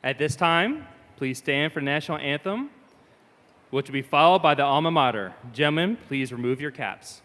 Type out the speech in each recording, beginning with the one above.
At this time, please stand for the national anthem, which will be followed by the alma mater. Gentlemen, please remove your caps.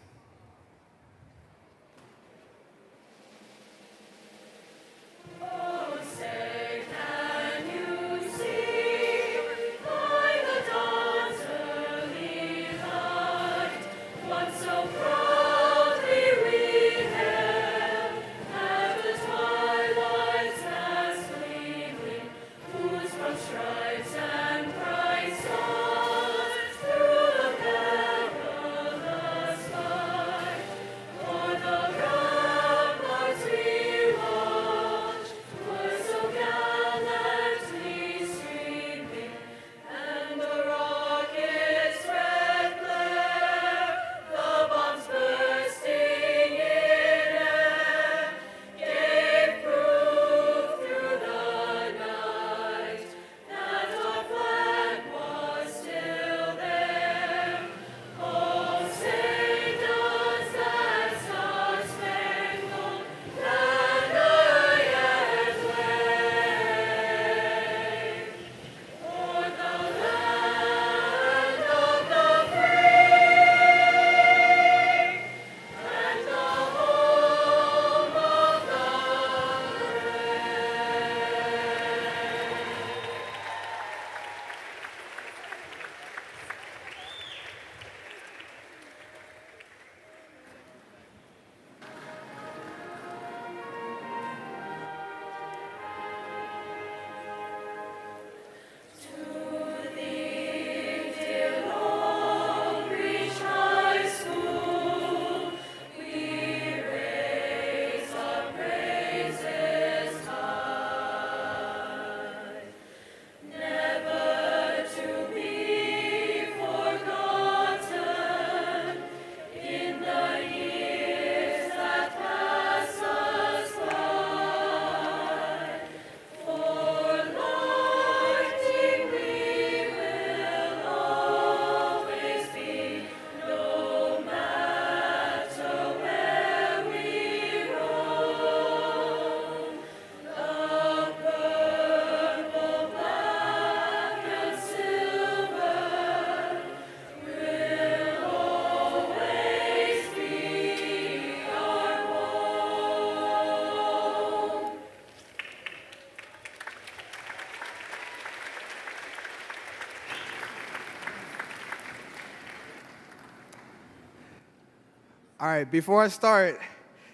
All right, before I start,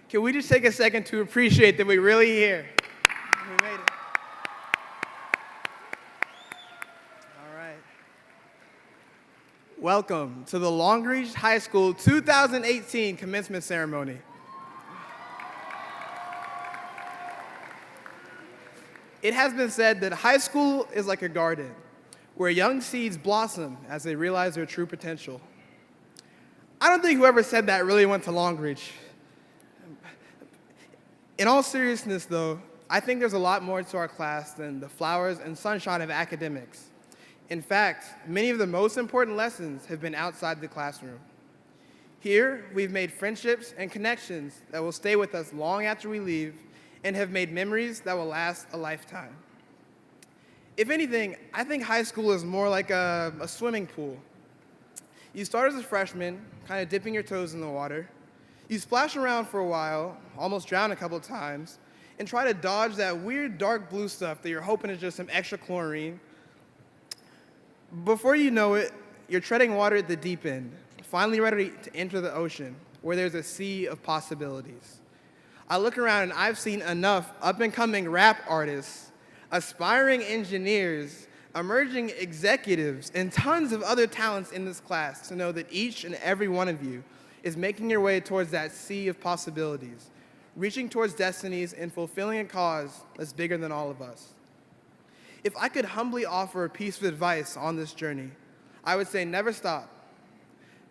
can we just take a second to appreciate that we're really here? We made it. All right. Welcome to the Long Reach High School 2018 commencement ceremony. It has been said that high school is like a garden where young seeds blossom as they realize their true potential. I don't think whoever said that really went to Long Reach. In all seriousness, though, I think there's a lot more to our class than the flowers and sunshine of academics. In fact, many of the most important lessons have been outside the classroom. Here, we've made friendships and connections that will stay with us long after we leave and have made memories that will last a lifetime. If anything, I think high school is more like a swimming pool. You start as a freshman, kind of dipping your toes in the water. You splash around for a while, almost drown a couple of times, and try to dodge that weird dark blue stuff that you're hoping is just some extra chlorine. Before you know it, you're treading water at the deep end, finally ready to enter the ocean, where there's a sea of possibilities. I look around and I've seen enough up-and-coming rap artists, aspiring engineers, emerging executives, and tons of other talents in this class to know that each and every one of you is making your way towards that sea of possibilities, reaching towards destinies and fulfilling a cause that's bigger than all of us. If I could humbly offer a piece of advice on this journey, I would say never stop.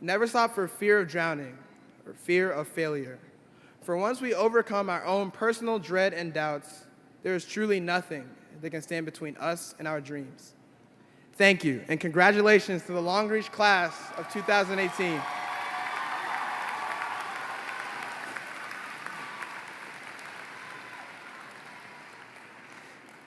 Never stop for fear of drowning or fear of failure. For once we overcome our own personal dread and doubts, there is truly nothing that can stand between us and our dreams. Thank you, and congratulations to the Long Reach class of 2018.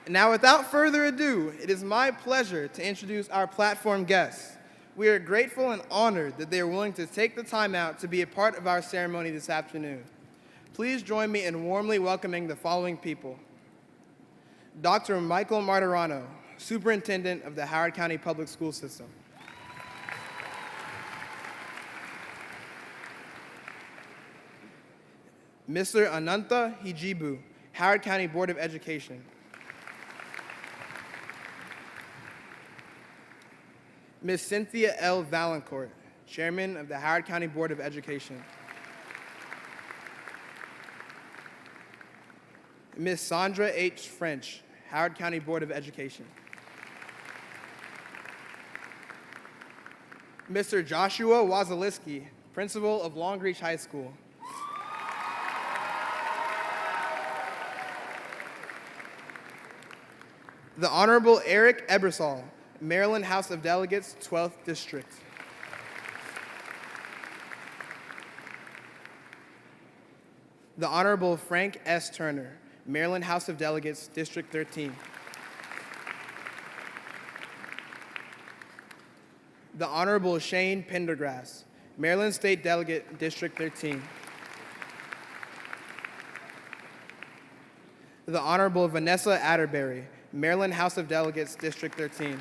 Now, without further ado, it is my pleasure to introduce our platform guests. We are grateful and honored that they are willing to take the time out to be a part of our ceremony this afternoon. Please join me in warmly welcoming the following people. Dr. Michael Martirano, Superintendent of the Howard County Public School System. Mr. Ananta Hijibu, Howard County Board of Education. Ms. Cynthia L. Valancourt, Chairman of the Howard County Board of Education. Ms. Sandra H. French, Howard County Board of Education. Mr. Joshua Wazaliski, Principal of Long Reach High School. The Honorable Eric Ebersol, Maryland House of Delegates, 12th District. The Honorable Frank S. Turner, Maryland House of Delegates, District 13. The Honorable Shane Pendergrass, Maryland State Delegate, District 13. The Honorable Vanessa Atterbury, Maryland House of Delegates, District 13.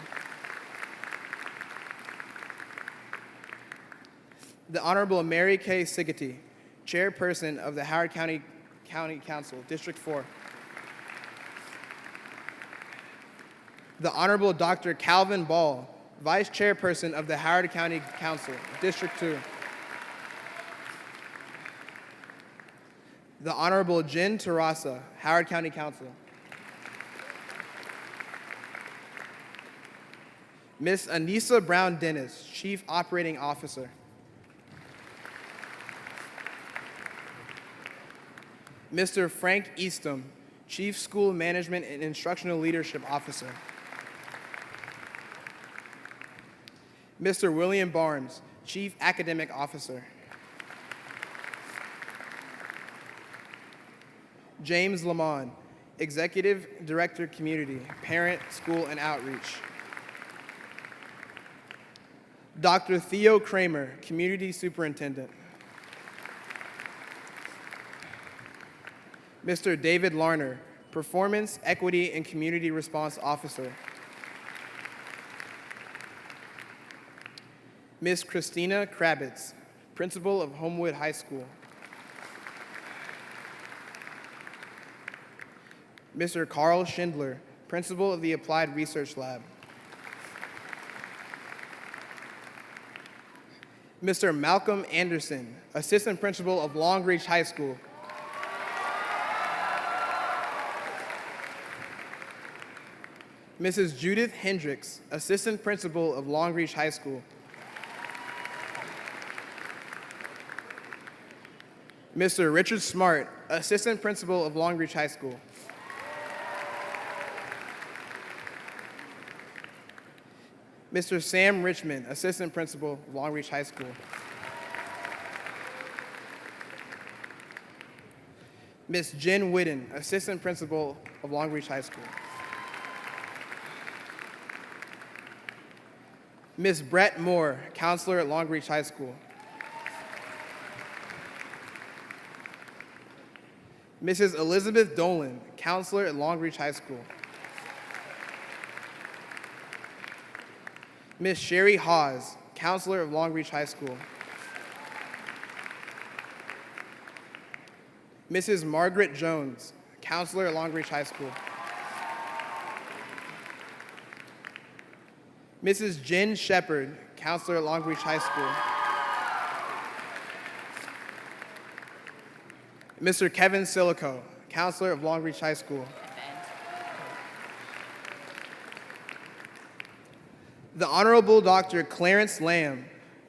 The Honorable Mary Kay Sigety, Chairperson of the Howard County Council, District 4. The Honorable Dr. Calvin Ball, Vice Chairperson of the Howard County Council, District 2. The Honorable Jen Terrasa, Howard County Council. Ms. Anissa Brown Dennis, Chief Operating Officer. Mr. Frank Eastham, Chief School Management and Instructional Leadership Officer. Mr. William Barnes, Chief Academic Officer. James Lamont, Executive Director Community, Parent, School, and Outreach. Dr. Theo Kramer, Community Superintendent. Mr. David Larner, Performance, Equity, and Community Response Officer. Ms. Christina Krabitz, Principal of Homewood High School. Mr. Carl Schindler, Principal of the Applied Research Lab. Mr. Malcolm Anderson, Assistant Principal of Long Reach High School. Mrs. Judith Hendricks, Assistant Principal of Long Reach High School. Mr. Richard Smart, Assistant Principal of Long Reach High School. Mr. Sam Richmond, Assistant Principal of Long Reach High School. Ms. Jen Whitten, Assistant Principal of Long Reach High School. Ms. Brett Moore, Counselor at Long Reach High School. Mrs. Elizabeth Dolan, Counselor at Long Reach High School. Ms. Sherry Hawes, Counselor of Long Reach High School. Mrs. Margaret Jones, Counselor at Long Reach High School. Mrs. Jen Shepard, Counselor at Long Reach High School. Mr. Kevin Silico, Counselor of Long Reach High School. The Honorable Dr. Clarence Lamb,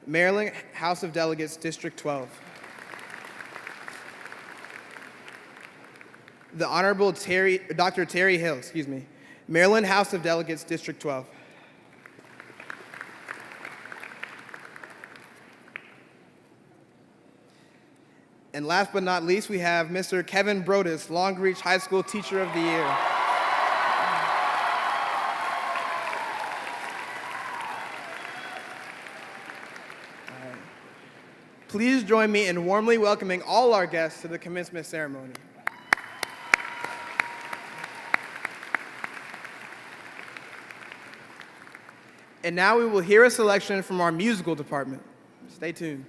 Maryland House of Delegates, District 12. The Honorable Dr. Terry Hill, Maryland House of Delegates, District 12. And last but not least, we have Mr. Kevin Brodus, Long Reach High School Teacher of the Year. Please join me in warmly welcoming all our guests to the commencement ceremony. And now we will hear a selection from our musical department. Stay tuned.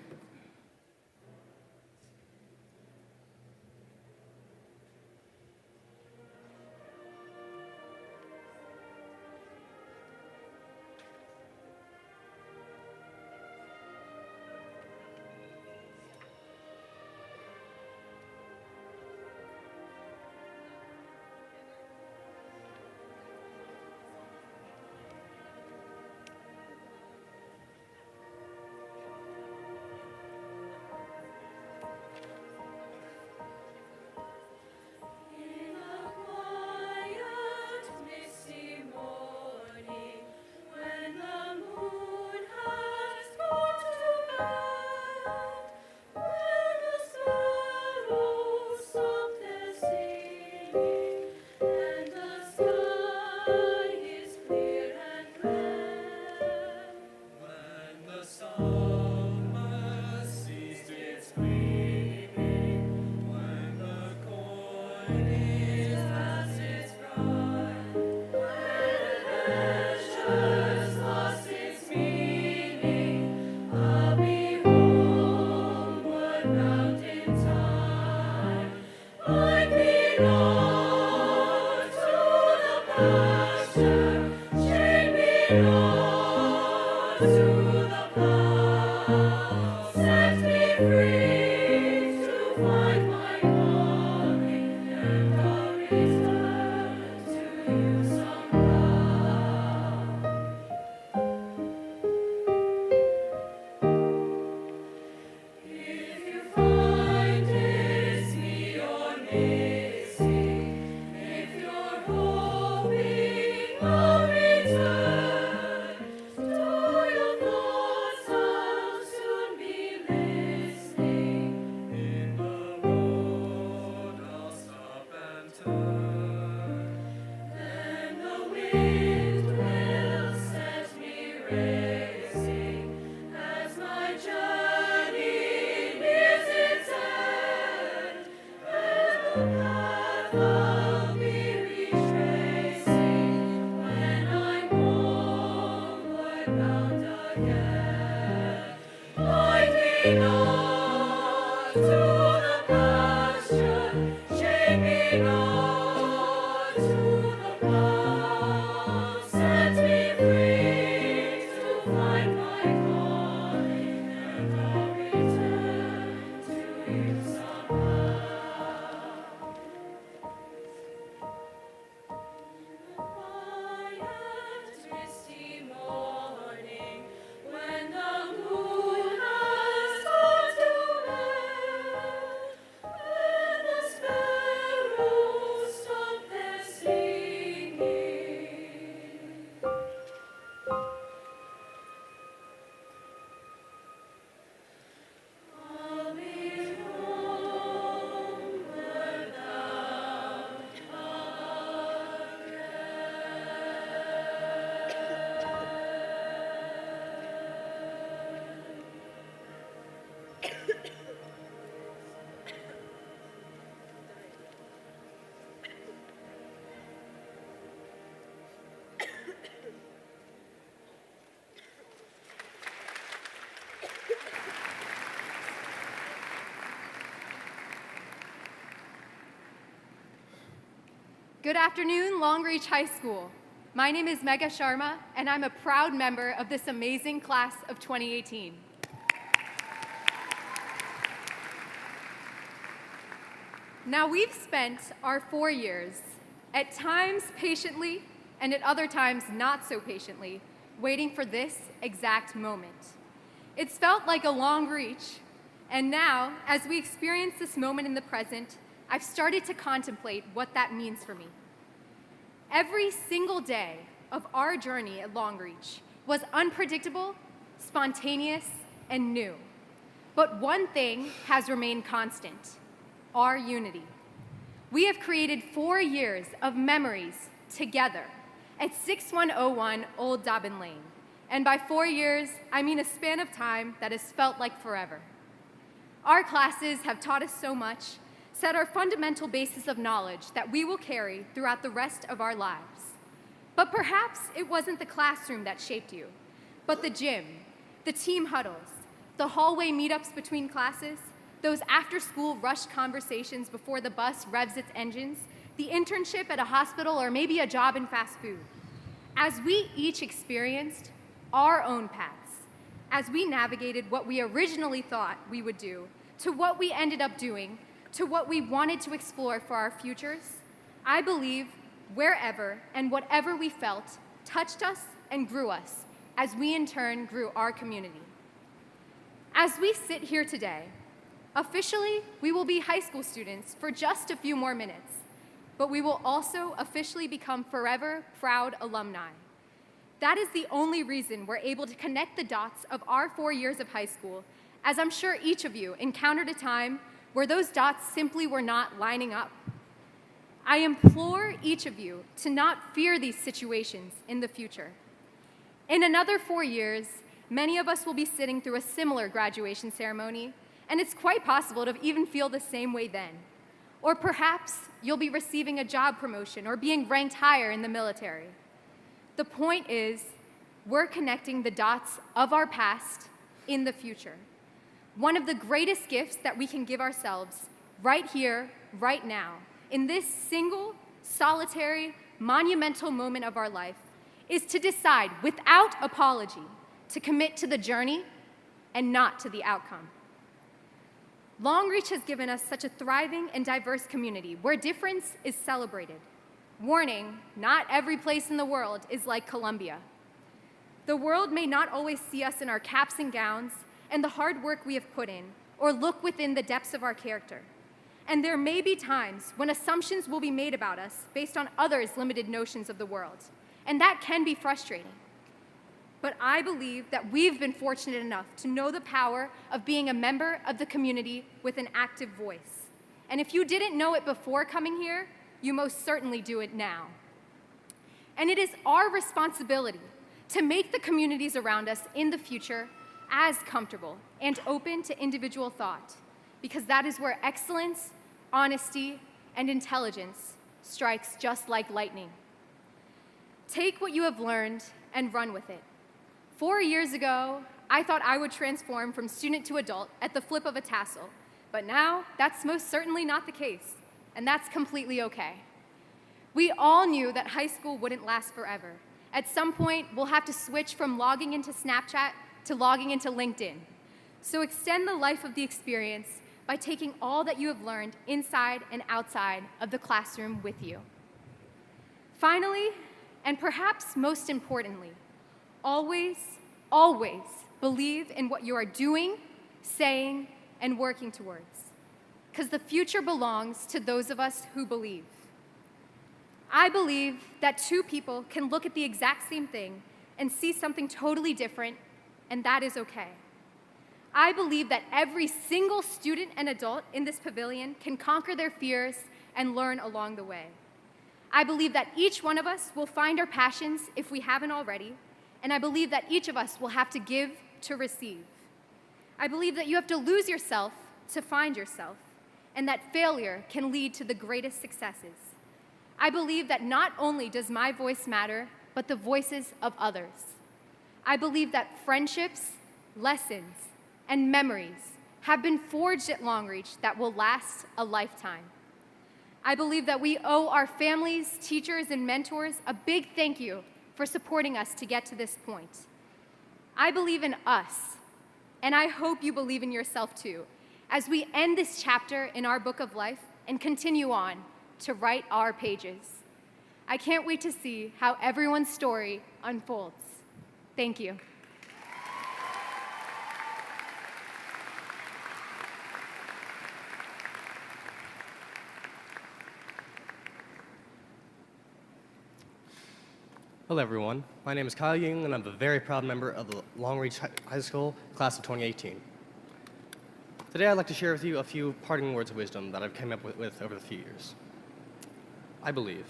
Good afternoon, Long Reach High School. My name is Megha Sharma, and I'm a proud member of this amazing class of 2018. Now, we've spent our 4 years, at times patiently, and at other times not so patiently, waiting for this exact moment. It's felt like a long reach, and now, as we experience this moment in the present, I've started to contemplate what that means for me. Every single day of our journey at Long Reach was unpredictable, spontaneous, and new. But one thing has remained constant: our unity. We have created 4 years of memories together at 6101 Old Dobbin Lane. And by 4 years, I mean a span of time that has felt like forever. Our classes have taught us so much, set our fundamental basis of knowledge that we will carry throughout the rest of our lives. But perhaps it wasn't the classroom that shaped you, but the gym, the team huddles, the hallway meetups between classes, those after-school rush conversations before the bus revs its engines, the internship at a hospital, or maybe a job in fast food. As we each experienced our own paths, as we navigated what we originally thought we would do, to what we ended up doing, to what we wanted to explore for our futures, I believe wherever and whatever we felt touched us and grew us as we in turn grew our community. As we sit here today, officially we will be high school students for just a few more minutes, but we will also officially become forever proud alumni. That is the only reason we're able to connect the dots of our 4 years of high school, as I'm sure each of you encountered a time where those dots simply were not lining up. I implore each of you to not fear these situations in the future. In another 4 years, many of us will be sitting through a similar graduation ceremony, and it's quite possible to even feel the same way then. Or perhaps you'll be receiving a job promotion or being ranked higher in the military. The point is, we're connecting the dots of our past in the future. One of the greatest gifts that we can give ourselves right here, right now, in this single, solitary, monumental moment of our life, is to decide without apology to commit to the journey and not to the outcome. Longreach has given us such a thriving and diverse community where difference is celebrated. Warning, not every place in the world is like Columbia. The world may not always see us in our caps and gowns and the hard work we have put in, or look within the depths of our character. And there may be times when assumptions will be made about us based on others' limited notions of the world, and that can be frustrating. But I believe that we've been fortunate enough to know the power of being a member of the community with an active voice. And if you didn't know it before coming here, you most certainly do it now. And it is our responsibility to make the communities around us in the future as comfortable and open to individual thought, because that is where excellence, honesty, and intelligence strikes just like lightning. Take what you have learned and run with it. 4 years ago, I thought I would transform from student to adult at the flip of a tassel, but now that's most certainly not the case, and that's completely okay. We all knew that high school wouldn't last forever. At some point, we'll have to switch from logging into Snapchat to logging into LinkedIn. So extend the life of the experience by taking all that you have learned inside and outside of the classroom with you. Finally, and perhaps most importantly, always, always believe in what you are doing, saying, and working towards, because the future belongs to those of us who believe. I believe that two people can look at the exact same thing and see something totally different, and that is okay. I believe that every single student and adult in this pavilion can conquer their fears and learn along the way. I believe that each one of us will find our passions if we haven't already, and I believe that each of us will have to give to receive. I believe that you have to lose yourself to find yourself, and that failure can lead to the greatest successes. I believe that not only does my voice matter, but the voices of others. I believe that friendships, lessons, and memories have been forged at Longreach that will last a lifetime. I believe that we owe our families, teachers, and mentors a big thank you for supporting us to get to this point. I believe in us, and I hope you believe in yourself too, as we end this chapter in our book of life and continue on to write our pages. I can't wait to see how everyone's story unfolds. Thank you. Hello, everyone. My name is Kyle Young, and I'm a very proud member of the Longreach High School class of 2018. Today, I'd like to share with you a few parting words of wisdom that I've come up with over the few years. I believe.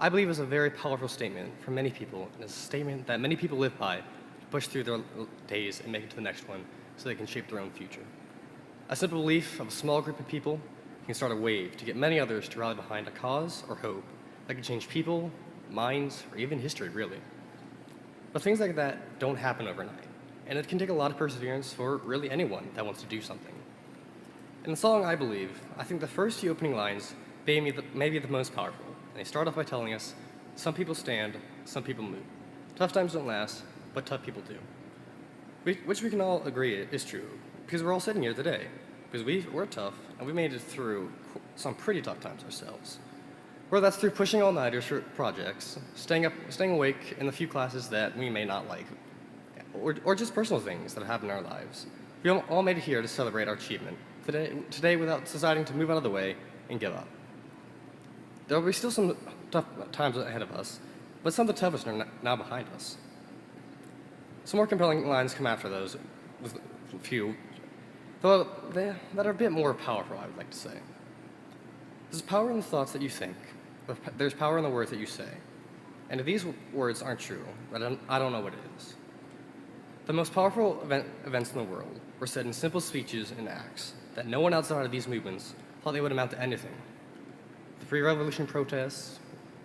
I believe is a very powerful statement for many people, and it's a statement that many people live by to push through their days and make it to the next one so they can shape their own future. A simple belief of a small group of people can start a wave to get many others to rally behind a cause or hope that can change people, minds, or even history, really. But things like that don't happen overnight, and it can take a lot of perseverance for really anyone that wants to do something. In the song, I think the first few opening lines may be the most powerful, and they start off by telling us, some people stand, some people move. Tough times don't last, but tough people do. Which we can all agree is true, because we're all sitting here today, because we're tough, and we made it through some pretty tough times ourselves. Whether that's through pushing all-nighters for projects, staying awake in the few classes that we may not like, or just personal things that happen in our lives. We all made it here to celebrate our achievement today without deciding to move out of the way and give up. There will be still some tough times ahead of us, but some of the toughest are now behind us. Some more compelling lines come after those, with a few, though that are a bit more powerful, I would like to say. There's power in the thoughts that you think. There's power in the words that you say. And if these words aren't true, I don't know what it is. The most powerful events in the world were said in simple speeches and acts that no one outside of these movements thought they would amount to anything. The pre-revolution protests,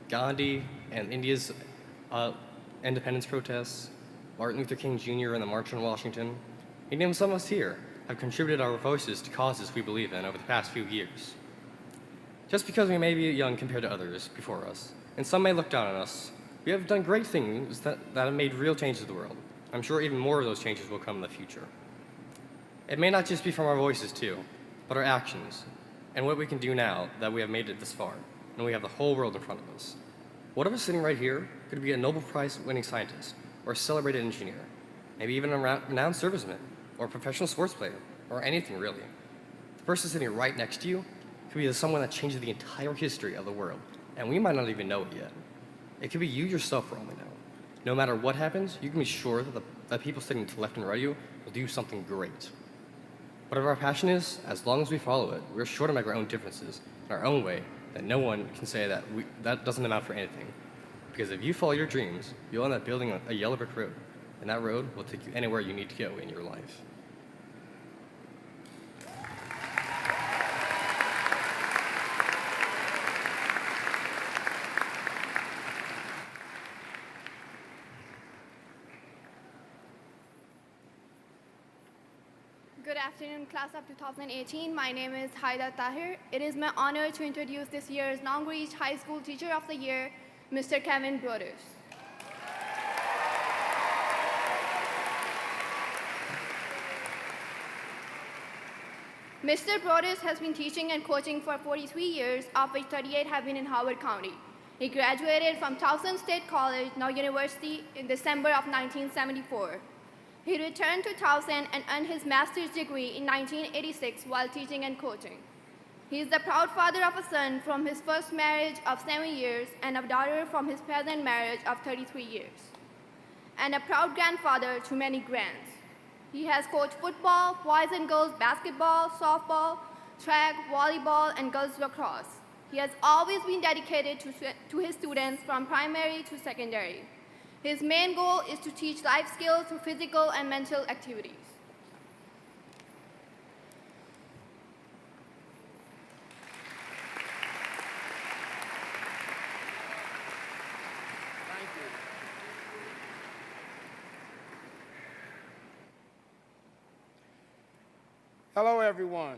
Gandhi and India's independence protests, Martin Luther King Jr. and the March on Washington, and even some of us here have contributed our voices to causes we believe in over the past few years. Just because we may be young compared to others before us, and some may look down on us, we have done great things that have made real changes to the world. I'm sure even more of those changes will come in the future. It may not just be from our voices too, but our actions, and what we can do now that we have made it this far, and we have the whole world in front of us. One of us sitting right here could be a Nobel Prize-winning scientist, or a celebrated engineer, maybe even a renowned serviceman, or a professional sports player, or anything really. The person sitting right next to you could be someone that changes the entire history of the world, and we might not even know it yet. It could be you yourself for all we know. No matter what happens, you can be sure that the people sitting to the left and right of you will do something great. Whatever our passion is, as long as we follow it, we're sure to make our own differences in our own way that no one can say that doesn't amount for anything. Because if you follow your dreams, you'll end up building a yellow brick road, and that road will take you anywhere you need to go in your life. Good afternoon, class of 2018. My name is Haida Tahir. It is my honor to introduce this year's Long Reach High School Teacher of the Year, Mr. Kevin Broders. Mr. Broders has been teaching and coaching for 43 years, of which 38 have been in Howard County. He graduated from Towson State College, now University, in December of 1974. He returned to Towson and earned his master's degree in 1986 while teaching and coaching. He is the proud father of a son from his first marriage of 7 years and a daughter from his present marriage of 33 years, and a proud grandfather to many grands. He has coached football, boys and girls basketball, softball, track, volleyball, and girls lacrosse. He has always been dedicated to his students from primary to secondary. His main goal is to teach life skills through physical and mental activities. Thank you. Hello, everyone.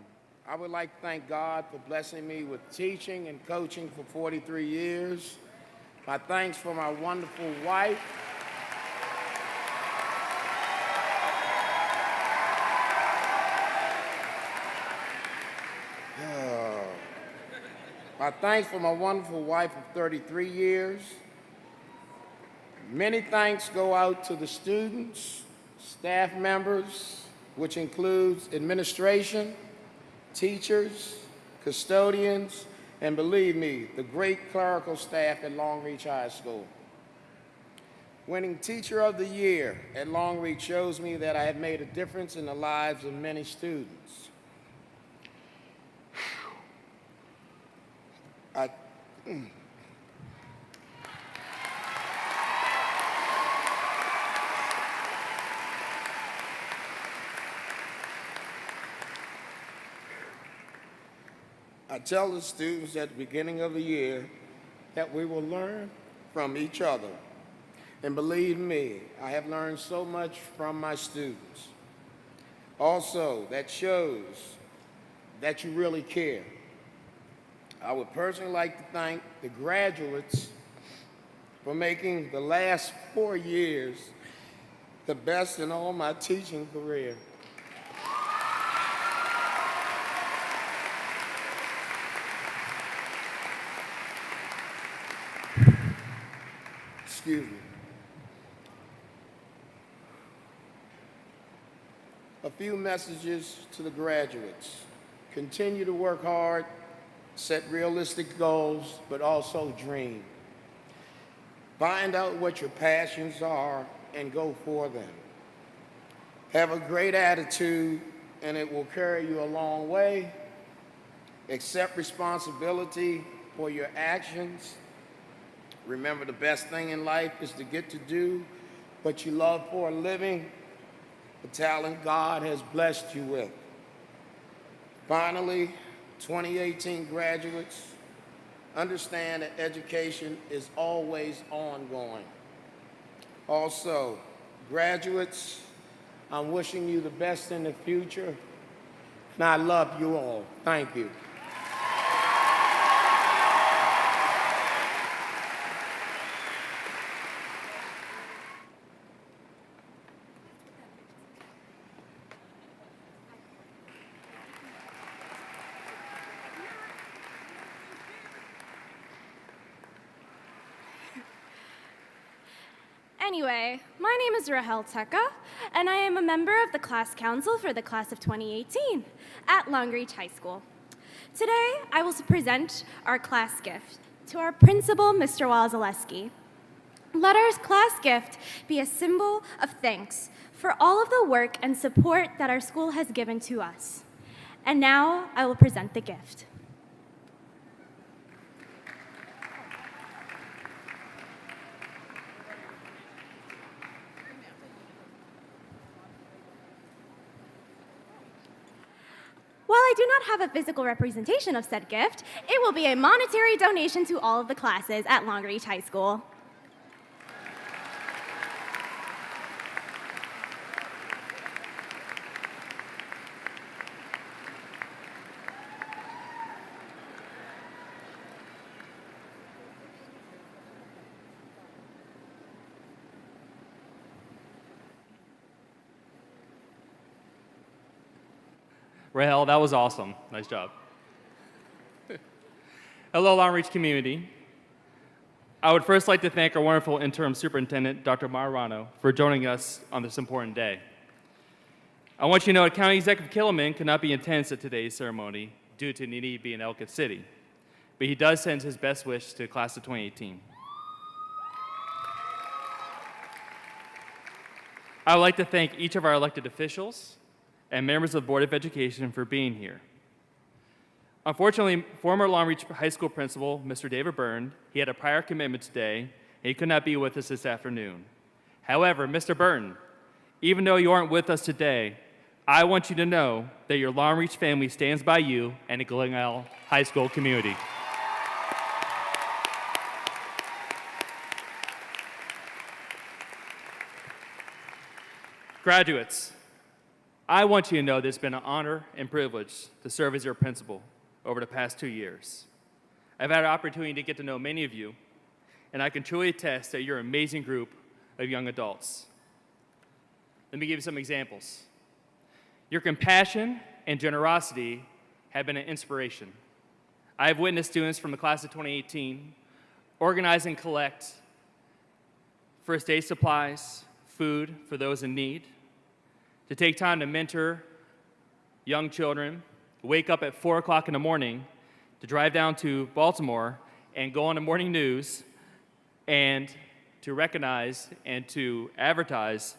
I would like to thank God for blessing me with teaching and coaching for 43 years. My thanks for my wonderful wife. My thanks for my wonderful wife of 33 years. Many thanks go out to the students, staff members, which includes administration, teachers, custodians, and believe me, the great clerical staff at Long Reach High School. Winning Teacher of the Year at Long Reach shows me that I have made a difference in the lives of many students. I tell the students at the beginning of the year that we will learn from each other. And believe me, I have learned so much from my students. Also, that shows that you really care. I would personally like to thank the graduates for making the last 4 years the best in all my teaching career. Excuse me. A few messages to the graduates. Continue to work hard, set realistic goals, but also dream. Find out what your passions are and go for them. Have a great attitude and it will carry you a long way. Accept responsibility for your actions. Remember, the best thing in life is to get to do what you love for a living, the talent God has blessed you with. Finally, 2018 graduates, understand that education is always ongoing. Also, graduates, I'm wishing you the best in the future, and I love you all. Thank you. Anyway, my name is Rahel Teka, and I am a member of the class council for the class of 2018 at Long Reach High School. Today, I will present our class gift to our principal, Mr. Wazaleski. Let our class gift be a symbol of thanks for all of the work and support that our school has given to us. And now, I will present the gift. While I do not have a physical representation of said gift, it will be a monetary donation to all of the classes at Long Reach High School. Rahel, that was awesome. Nice job. Hello, Long Reach community. I would first like to thank our wonderful interim superintendent, Dr. Marano, for joining us on this important day. I want you to know that County Executive Killiman could not be in attendance at today's ceremony due to need being in Ellicott City, but he does send his best wish to the class of 2018. I would like to thank each of our elected officials and members of the Board of Education for being here. Unfortunately, former Long Reach High School principal, Mr. David Byrne, he had a prior commitment today, and he could not be with us this afternoon. However, Mr. Burton, even though you aren't with us today, I want you to know that your Long Reach family stands by you and the Glendale High School community. Graduates, I want you to know that it's been an honor and privilege to serve as your principal over the past 2 years. I've had an opportunity to get to know many of you, and I can truly attest that you're an amazing group of young adults. Let me give you some examples. Your compassion and generosity have been an inspiration. I have witnessed students from the class of 2018 organize and collect first aid supplies, food for those in need, to take time to mentor young children, wake up at 4 o'clock in the morning to drive down to Baltimore and go on the morning news and to recognize and to advertise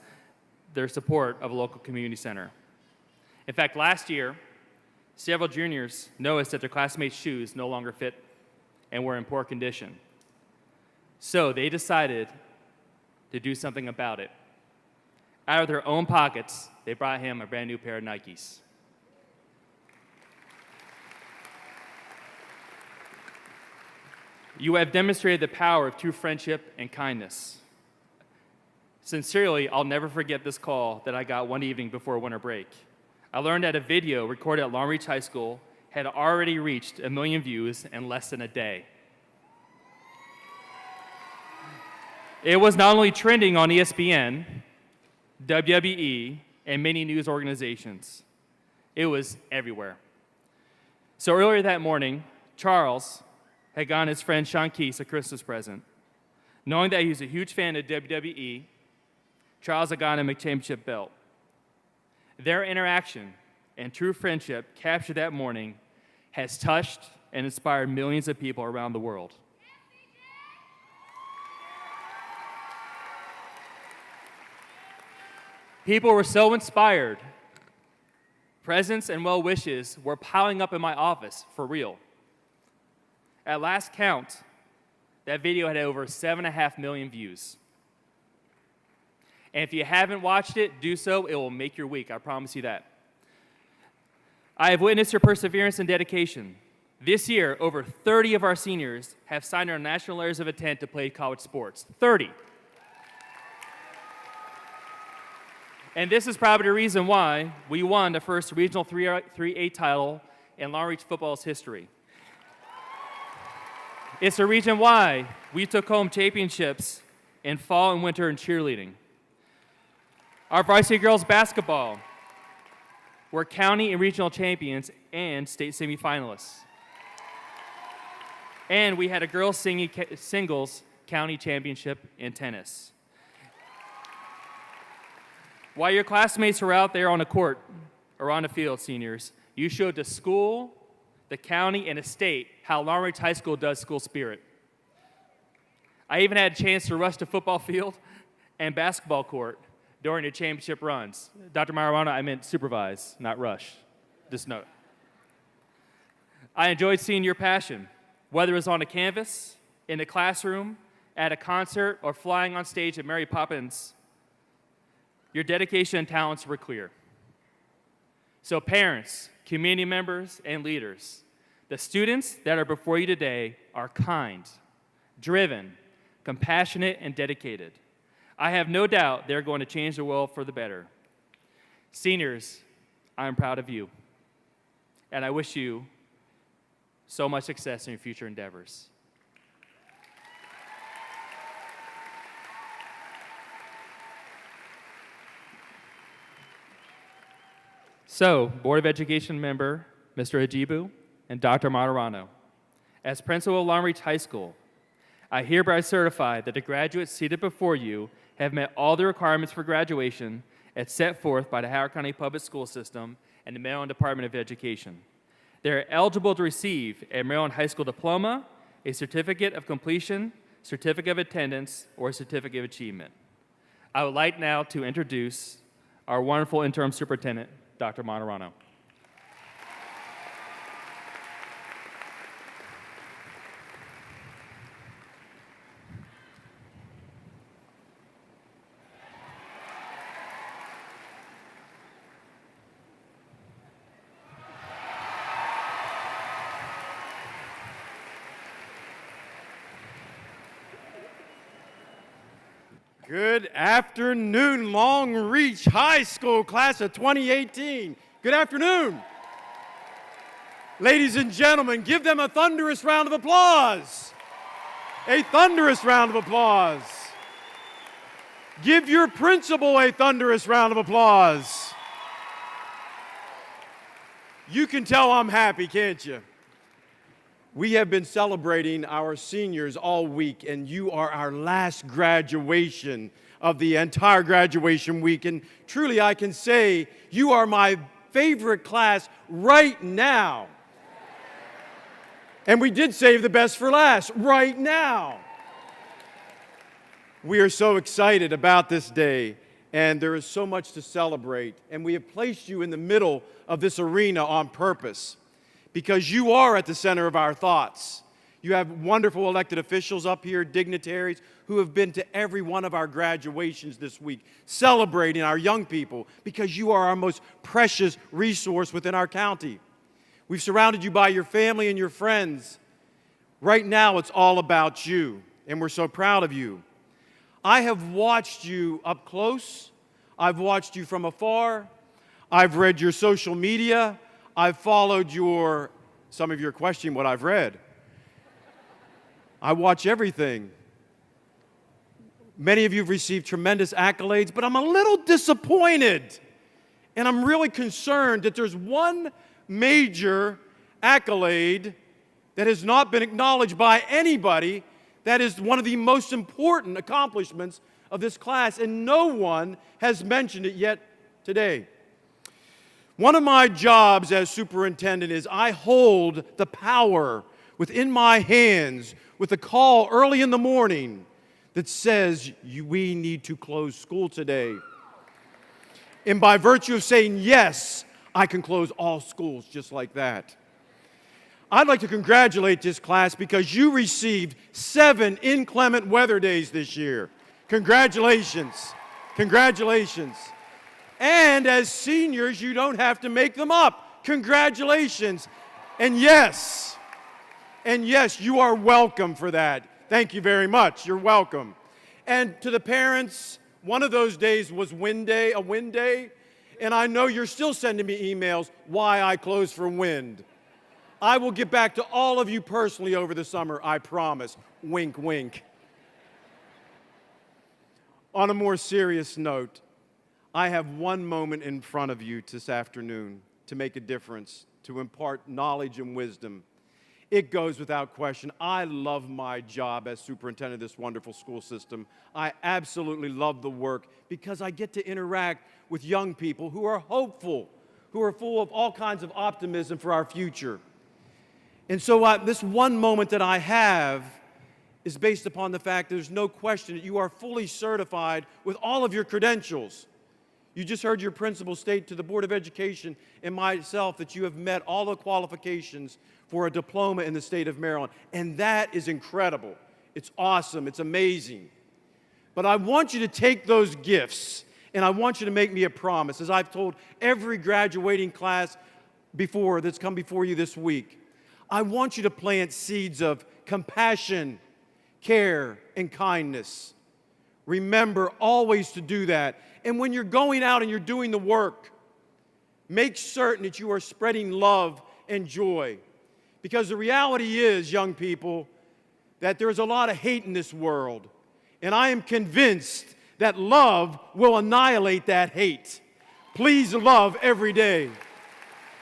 their support of a local community center. In fact, last year, several juniors noticed that their classmates' shoes no longer fit and were in poor condition. So they decided to do something about it. Out of their own pockets, they brought him a brand new pair of Nikes. You have demonstrated the power of true friendship and kindness. Sincerely, I'll never forget this call that I got one evening before winter break. I learned that a video recorded at Long Reach High School had already reached 1 million views in less than a day. It was not only trending on ESPN, WWE, and many news organizations. It was everywhere. So earlier that morning, Charles had gotten his friend Sean Keese a Christmas present. Knowing that he was a huge fan of WWE, Charles had gotten him a championship belt. Their interaction and true friendship captured that morning has touched and inspired millions of people around the world. People were so inspired. Presents and well wishes were piling up in my office, for real. At last count, that video had over 7.5 million views. And if you haven't watched it, do so. It will make your week, I promise you that. I have witnessed your perseverance and dedication. This year, over 30 of our seniors have signed our national letters of intent to play college sports. 30. And this is probably the reason why we won the first regional 3A title in Long Reach football's history. It's the reason why we took home championships in fall and winter in cheerleading. Our varsity girls basketball were county and regional champions and state semifinalists. And we had a girls singles county championship in tennis. While your classmates were out there on the court or on the field, seniors, you showed the school, the county, and the state how Long Reach High School does school spirit. I even had a chance to rush the football field and basketball court during the championship runs. Dr. Marijuana, I meant supervise, not rush. Just note. I enjoyed seeing your passion, whether it was on a canvas, in the classroom, at a concert, or flying on stage at Mary Poppins. Your dedication and talents were clear. So parents, community members, and leaders, the students that are before you today are kind, driven, compassionate, and dedicated. I have no doubt they're going to change the world for the better. Seniors, I'm proud of you, and I wish you so much success in your future endeavors. So, Board of Education member, Mr. Ajibu, and Dr. Matarano, as principal of Long Reach High School, I hereby certify that the graduates seated before you have met all the requirements for graduation as set forth by the Howard County Public School System and the Maryland Department of Education. They are eligible to receive a Maryland High School diploma, a certificate of completion, certificate of attendance, or a certificate of achievement. I would like now to introduce our wonderful interim superintendent, Dr. Matarano. Good afternoon, Long Reach High School class of 2018. Good afternoon. Ladies and gentlemen, give them a thunderous round of applause. A thunderous round of applause. Give your principal a thunderous round of applause. You can tell I'm happy, can't you? We have been celebrating our seniors all week, and you are our last graduation of the entire graduation week. And truly, I can say you are my favorite class right now. And we did save the best for last, right now. We are so excited about this day, and there is so much to celebrate. And we have placed you in the middle of this arena on purpose, because you are at the center of our thoughts. You have wonderful elected officials up here, dignitaries, who have been to every one of our graduations this week, celebrating our young people, because you are our most precious resource within our county. We've surrounded you by your family and your friends. Right now, it's all about you, and we're so proud of you. I have watched you up close. I've watched you from afar. I've read your social media. I've followed some of you are questioning what I've read. I watch everything. Many of you have received tremendous accolades, but I'm a little disappointed. And I'm really concerned that there's one major accolade that has not been acknowledged by anybody that is one of the most important accomplishments of this class, and no one has mentioned it yet today. One of my jobs as superintendent is I hold the power within my hands with a call early in the morning that says we need to close school today. And by virtue of saying yes, I can close all schools just like that. I'd like to congratulate this class because you received 7 inclement weather days this year. Congratulations. Congratulations. And as seniors, you don't have to make them up. Congratulations. And yes, you are welcome for that. Thank you very much. You're welcome. And to the parents, one of those days was a wind day, and I know you're still sending me emails why I closed for wind. I will get back to all of you personally over the summer, I promise. Wink, wink. On a more serious note, I have one moment in front of you this afternoon to make a difference, to impart knowledge and wisdom. It goes without question. I love my job as superintendent of this wonderful school system. I absolutely love the work because I get to interact with young people who are hopeful, who are full of all kinds of optimism for our future. And so this one moment that I have is based upon the fact that there's no question that you are fully certified with all of your credentials. You just heard your principal state to the Board of Education and myself that you have met all the qualifications for a diploma in the state of Maryland. And that is incredible. It's awesome. It's amazing. But I want you to take those gifts and I want you to make me a promise, as I've told every graduating class before that's come before you this week. I want you to plant seeds of compassion, care, and kindness. Remember always to do that. And when you're going out and you're doing the work, make certain that you are spreading love and joy. Because the reality is, young people, that there's a lot of hate in this world. And I am convinced that love will annihilate that hate. Please love every day.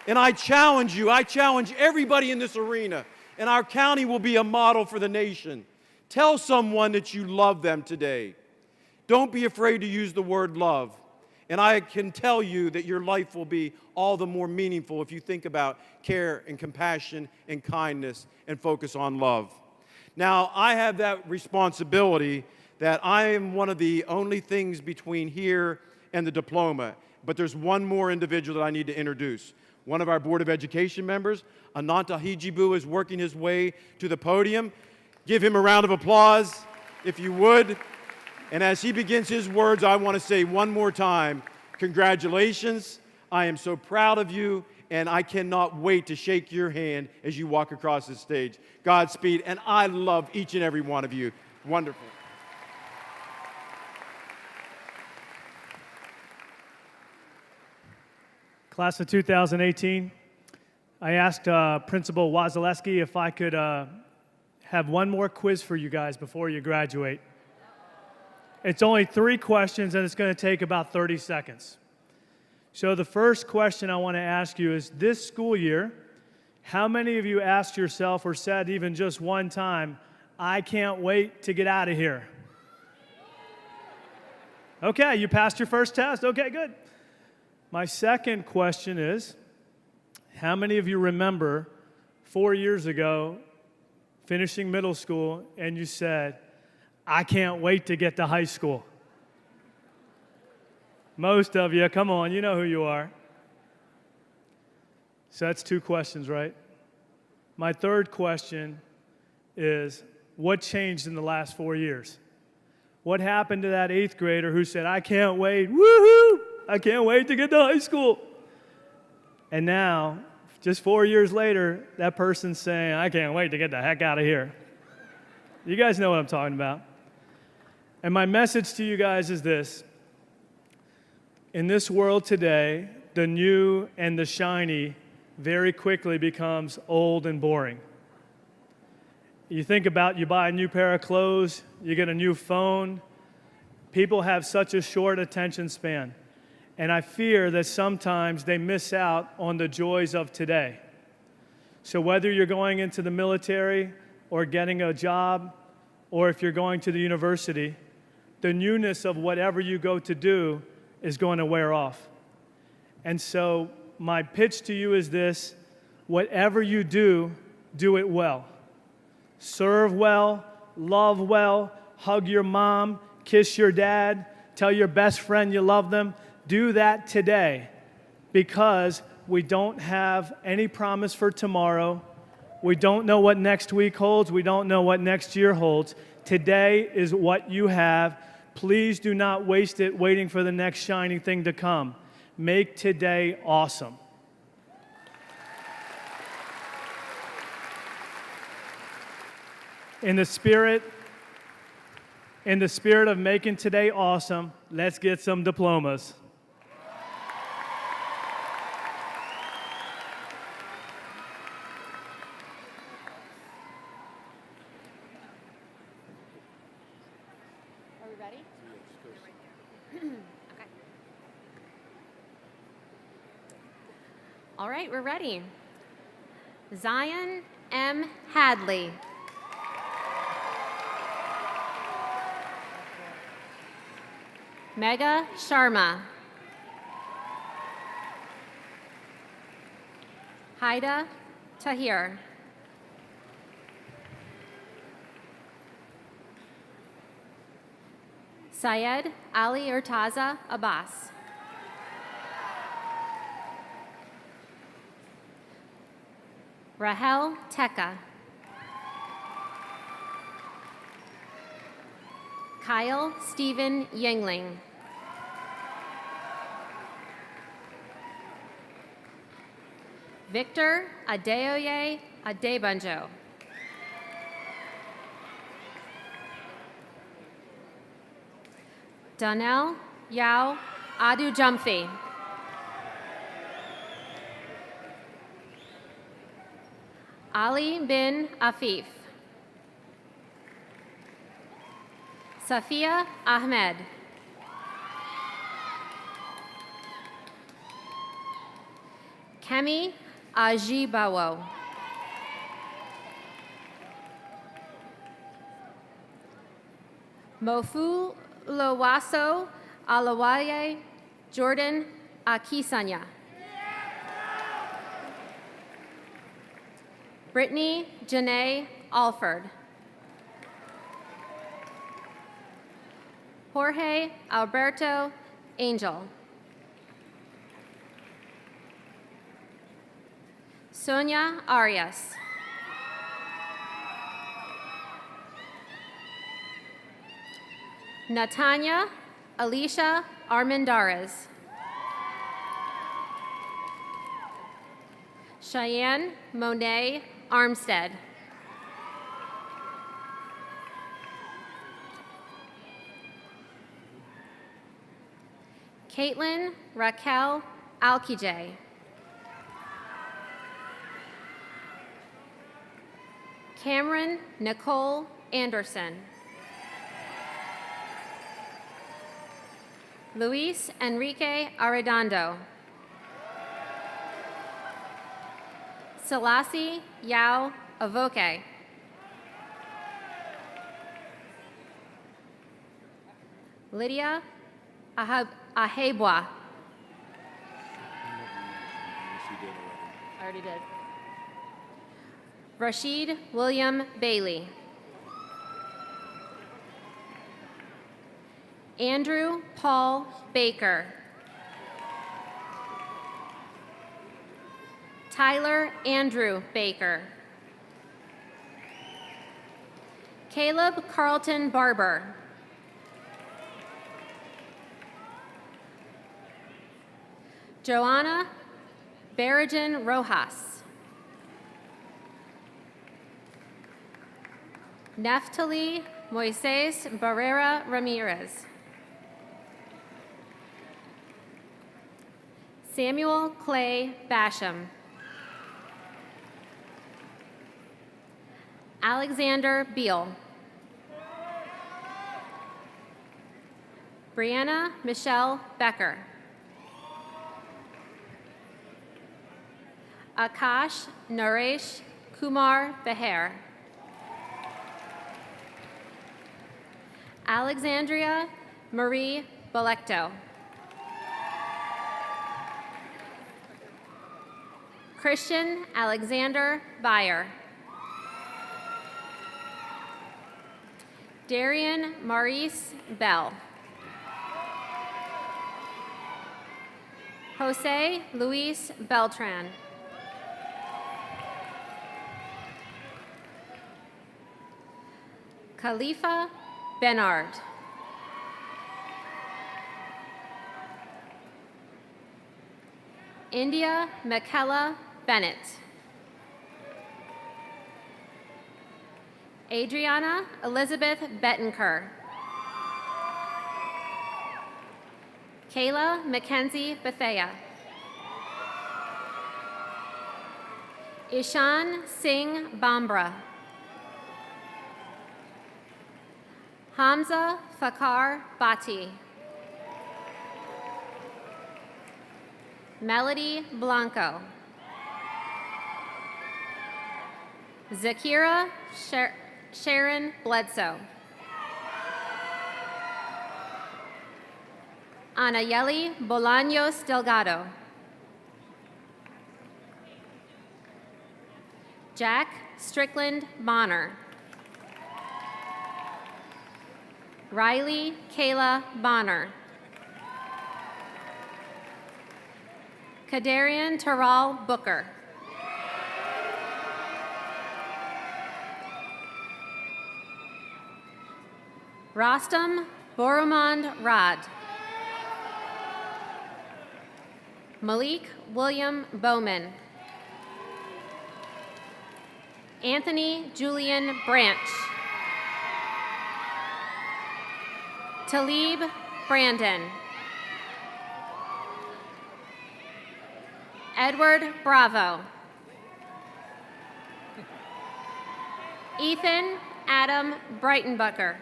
And I challenge you, I challenge everybody in this arena, and our county will be a model for the nation. Tell someone that you love them today. Don't be afraid to use the word love. And I can tell you that your life will be all the more meaningful if you think about care and compassion and kindness and focus on love. Now, I have that responsibility that I am one of the only things between here and the diploma. But there's one more individual that I need to introduce. One of our Board of Education members, Ananta Hijibu, is working his way to the podium. Give him a round of applause, if you would. And as he begins his words, I want to say one more time, congratulations. I am so proud of you, and I cannot wait to shake your hand as you walk across the stage. Godspeed, and I love each and every one of you. Wonderful. Class of 2018, I asked Principal Wazaleski if I could have one more quiz for you guys before you graduate. It's only 3 questions, and it's going to take about 30 seconds. So the first question I want to ask you is, this school year, how many of you asked yourself or said even just one time, I can't wait to get out of here? Okay, you passed your first test. Okay, good. My second question is, how many of you remember 4 years ago finishing middle school and you said, I can't wait to get to high school? Most of you, come on, you know who you are. So that's 2 questions, right? My third question is, what changed in the last 4 years? What happened to that 8th grader who said, I can't wait, woohoo, I can't wait to get to high school? And now, just 4 years later, that person's saying, I can't wait to get the heck out of here. You guys know what I'm talking about. And my message to you guys is this. In this world today, the new and the shiny very quickly becomes old and boring. You think about, you buy a new pair of clothes, you get a new phone. People have such a short attention span. And I fear that sometimes they miss out on the joys of today. So whether you're going into the military or getting a job, or if you're going to the university, the newness of whatever you go to do is going to wear off. And so my pitch to you is this: whatever you do, do it well. Serve well, love well, hug your mom, kiss your dad, tell your best friend you love them. Do that today, because we don't have any promise for tomorrow. We don't know what next week holds. We don't know what next year holds. Today is what you have. Please do not waste it waiting for the next shining thing to come. Make today awesome. In the spirit of making today awesome, let's get some diplomas. Are we ready? Okay. All right, we're ready. Zion M. Hadley. Megha Sharma. Haida Tahir. Syed Ali Urtaza Abbas. Rahel Teka. Kyle Stephen Yingling. Victor Adeoye Adebanjo. Donnell Yao Adu Jumfi. Ali bin Afif. Safia Ahmed. Kemi Ajibawo. Mofu Lowaso Alawaye Jordan Akisanya. Brittany Janae Alford. Jorge Alberto Angel. Sonia Arias. Natanya Alicia Armendariz. Cheyenne Monet Armstead. Caitlin Raquel Alkijay. Cameron Nicole Anderson. Luis Enrique Arredondo. Selassie Yao Avoke. Lydia Ahebwa. I already did. Rashid William Bailey. Andrew Paul Baker. Tyler Andrew Baker. Caleb Carlton Barber. Joanna Barajan Rojas. Neftali Moises Barrera Ramirez. Samuel Clay Basham. Alexander Beal. Brianna Michelle Becker. Akash Naresh Kumar Beher. Alexandria Marie Belecto. Christian Alexander Beyer. Darian Maurice Bell. Jose Luis Beltran. Khalifa Benard. India Michaela Bennett. Adriana Elizabeth Bettenker. Kayla Mackenzie Bethea. Ishan Singh Bambra. Hamza Fakar Bati. Melody Blanco. Zakira Sharon Bledsoe. Anayeli Bolaños Delgado. Jack Strickland Bonner. Riley Kayla Bonner. Kadarian Taral Booker. Rostam Boromand Rad. Malik William Bowman. Anthony Julian Branch. Talib Brandon. Edward Bravo. Ethan Adam Breitenbucker.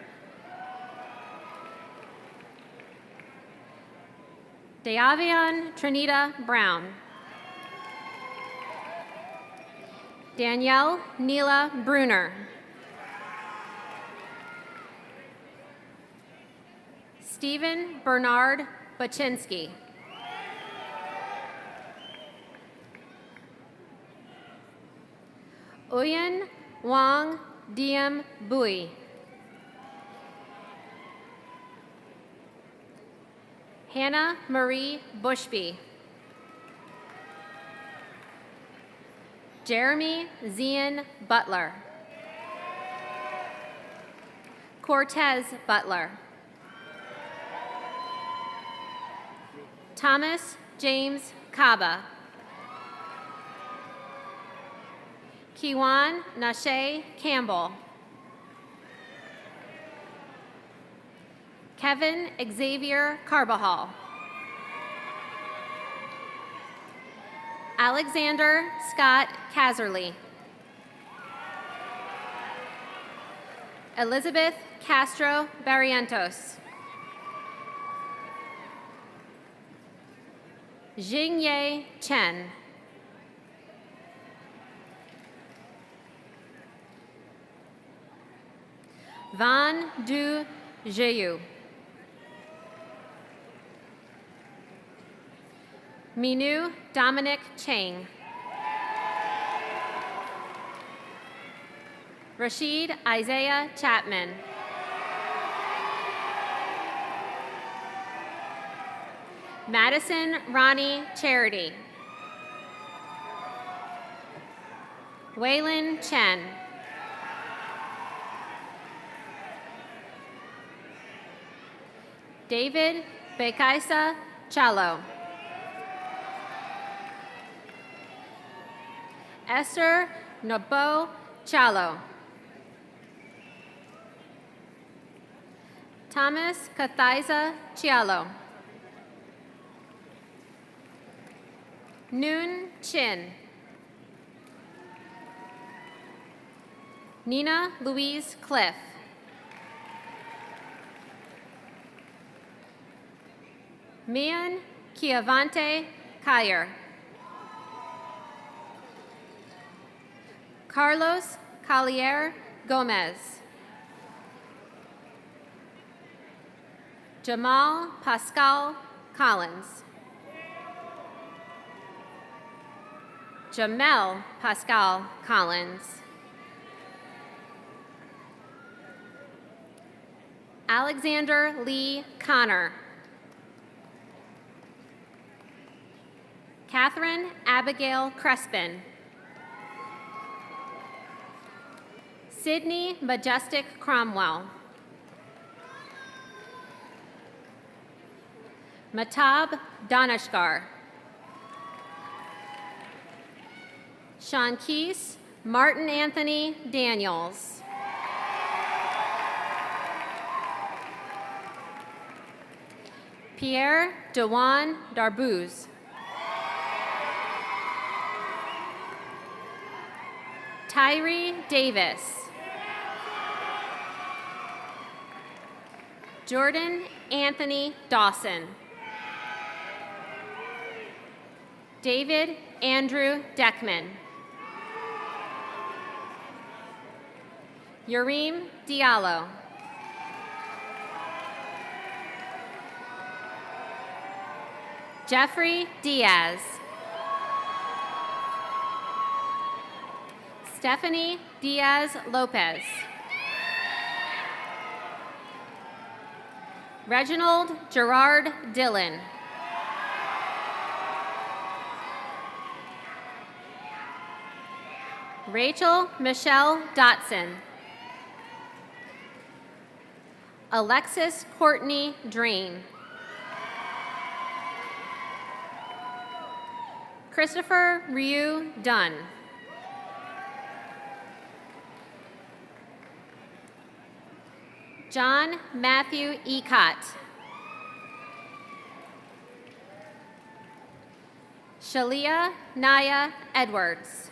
Deavion Trinita Brown. Danielle Neela Bruner. Stephen Bernard Baczynski. Uyen Wang Diem Bui. Hannah Marie Bushby. Jeremy Zian Butler. Cortez Butler. Thomas James Kaba. Kiwan Nashe Campbell. Kevin Xavier Carbajal. Alexander Scott Caserly. Elizabeth Castro Barrientos. Jingye Chen. Van Du Jeyu. Minu Dominic Chang. Rashid Isaiah Chapman. Madison Ronnie Charity. Waylon Chen. David Bekaisa Chalo. Esther Nobo Chalo. Thomas Kathaiza Chialo. Noon Chin. Nina Louise Cliff. Mian Kiavante Kyer. Carlos Collier Gomez. Jamal Pascal Collins. Jamel Pascal Collins. Alexander Lee Connor. Catherine Abigail Crespin. Sydney Majestic Cromwell. Matab Danashkar. Sean Keese, Martin Anthony Daniels. Pierre Dewan Darbuz. Tyree Davis. Jordan Anthony Dawson. David Andrew Deckman. Yurim Diallo. Jeffrey Diaz. Stephanie Diaz Lopez. Reginald Gerard Dillon. Rachel Michelle Dotson. Alexis Courtney Drain. Christopher Ryu Dunn. John Matthew Ecott. Shalia Naya Edwards.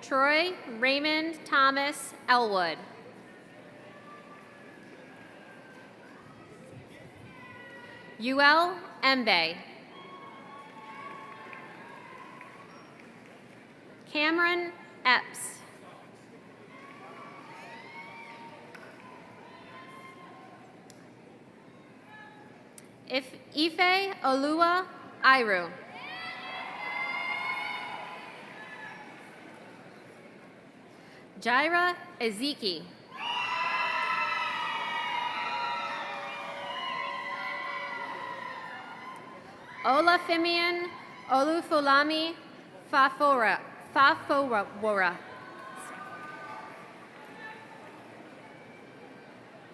Troy Raymond Thomas Elwood. UL Embe. Cameron Epps. Ife Olua Iru. Jaira Ezeki. Olafimian Olufulami Fafora.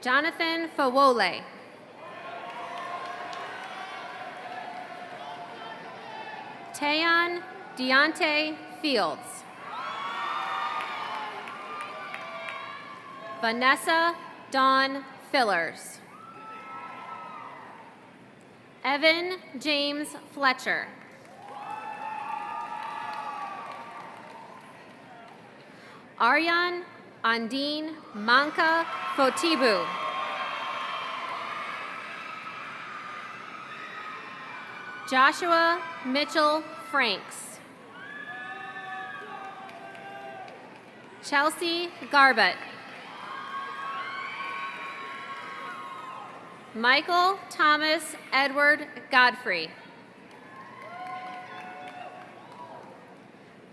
Jonathan Fawole. Tayon Deontay Fields. Vanessa Dawn Fillers. Evan James Fletcher. Aryan Andine Manka Fotibu. Joshua Mitchell Franks. Chelsea Garbett. Michael Thomas Edward Godfrey.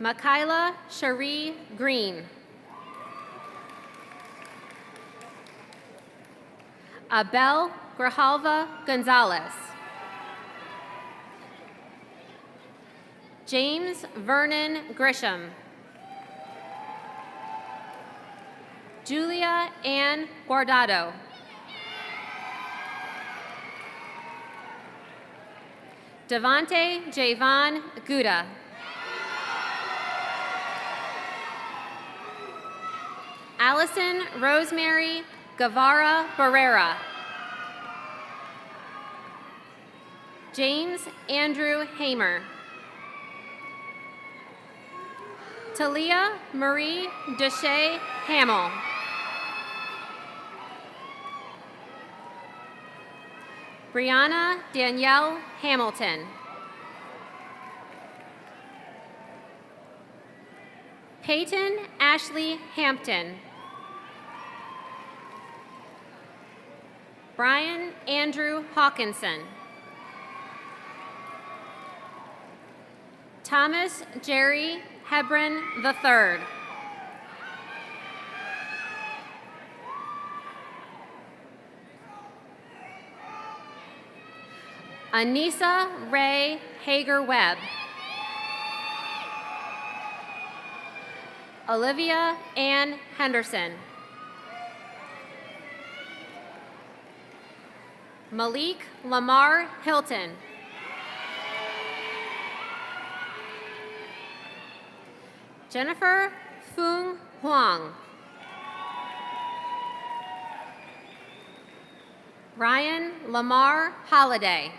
Makayla Cherie Green. Abel Grijalva Gonzalez. James Vernon Grisham. Julia Ann Guardado. Devante Javon Guda. Allison Rosemary Guevara Barrera. James Andrew Hamer. Talia Marie Deshay Hamill. Brianna Danielle Hamilton. Peyton Ashley Hampton. Brian Andrew Hawkinson. Thomas Jerry Hebron III. Anissa Ray Hager Webb. Olivia Ann Henderson. Malik Lamar Hilton. Jennifer Fung Huang. Ryan Lamar Holiday.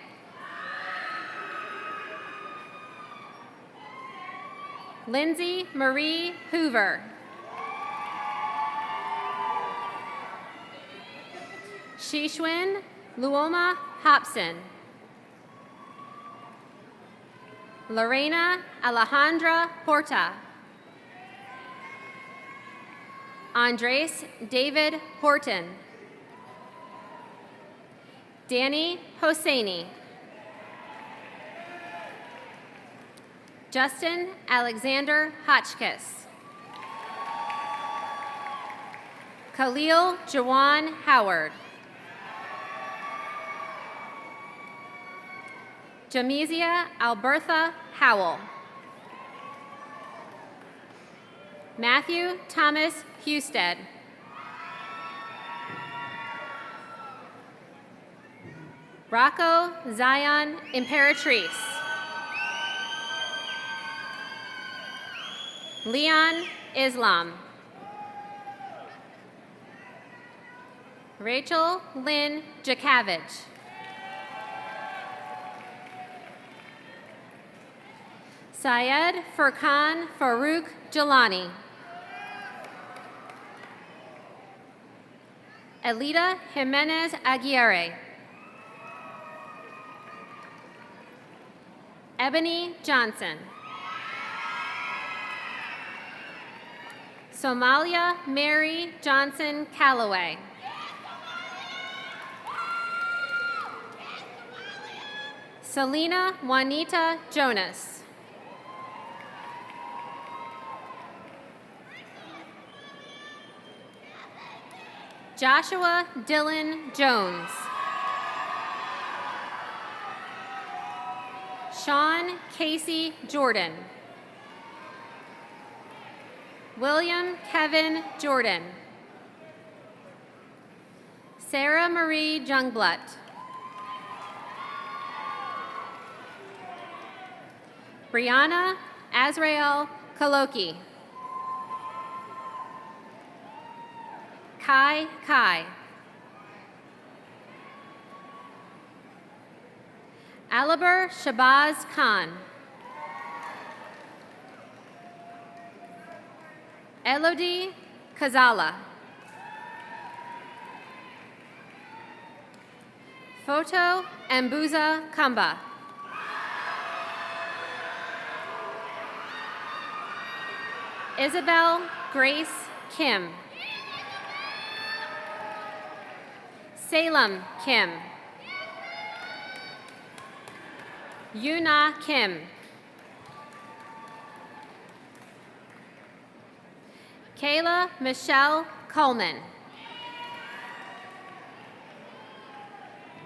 Lindsay Marie Hoover. Shishwin Luoma Hobson. Lorena Alejandra Porta. Andres David Horton. Danny Hosseini. Justin Alexander Hotchkiss. Khalil Jawan Howard. Jamezia Albertha Howell. Matthew Thomas Husted. Rocco Zion Imperatrice. Leon Islam. Rachel Lynn Jakavich. Syed Furqan Farouk Jalani. Elita Jimenez Aguirre. Ebony Johnson. Somalia Mary Johnson Calloway. Selena Juanita Jonas. Joshua Dylan Jones. Sean Casey Jordan. William Kevin Jordan. Sarah Marie Jungblut. Brianna Azrael Kaloki. Kai Kai. Aliber Shabazz Khan. Elodie Kazala. Photo Ambuza Kamba. Isabel Grace Kim. Salem Kim. Yuna Kim. Kayla Michelle Coleman.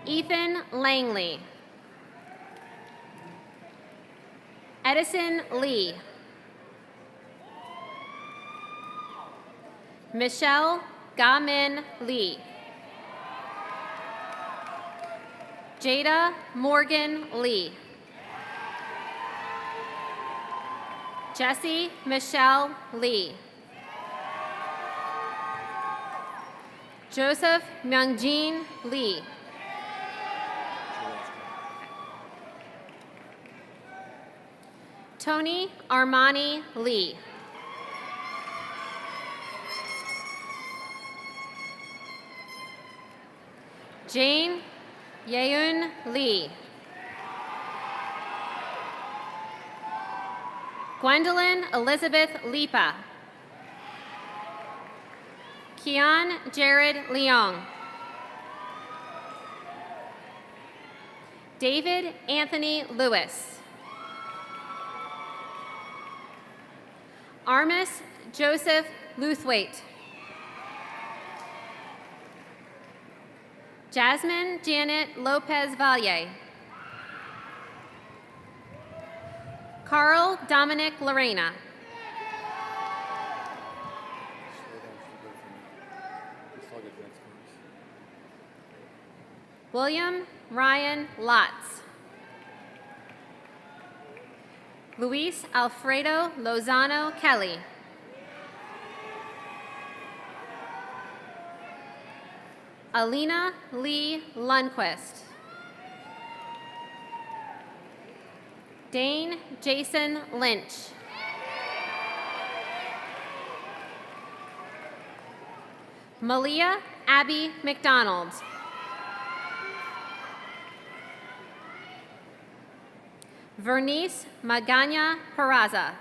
Ethan Langley. Edison Lee. Michelle Gamin Lee. Jada Morgan Lee. Jessie Michelle Lee. Joseph Myungjin Lee. Tony Armani Lee. Jane Yeun Lee. Gwendolyn Elizabeth Lipa. Kian Jared Leong. David Anthony Lewis. Armis Joseph Luthwaite. Jasmine Janet Lopez Valle. Carl Dominic Lorena. William Ryan Lotz. Luis Alfredo Lozano Kelly. Alina Lee Lundquist. Dane Jason Lynch. Malia Abby McDonald. Vernice Magana Peraza.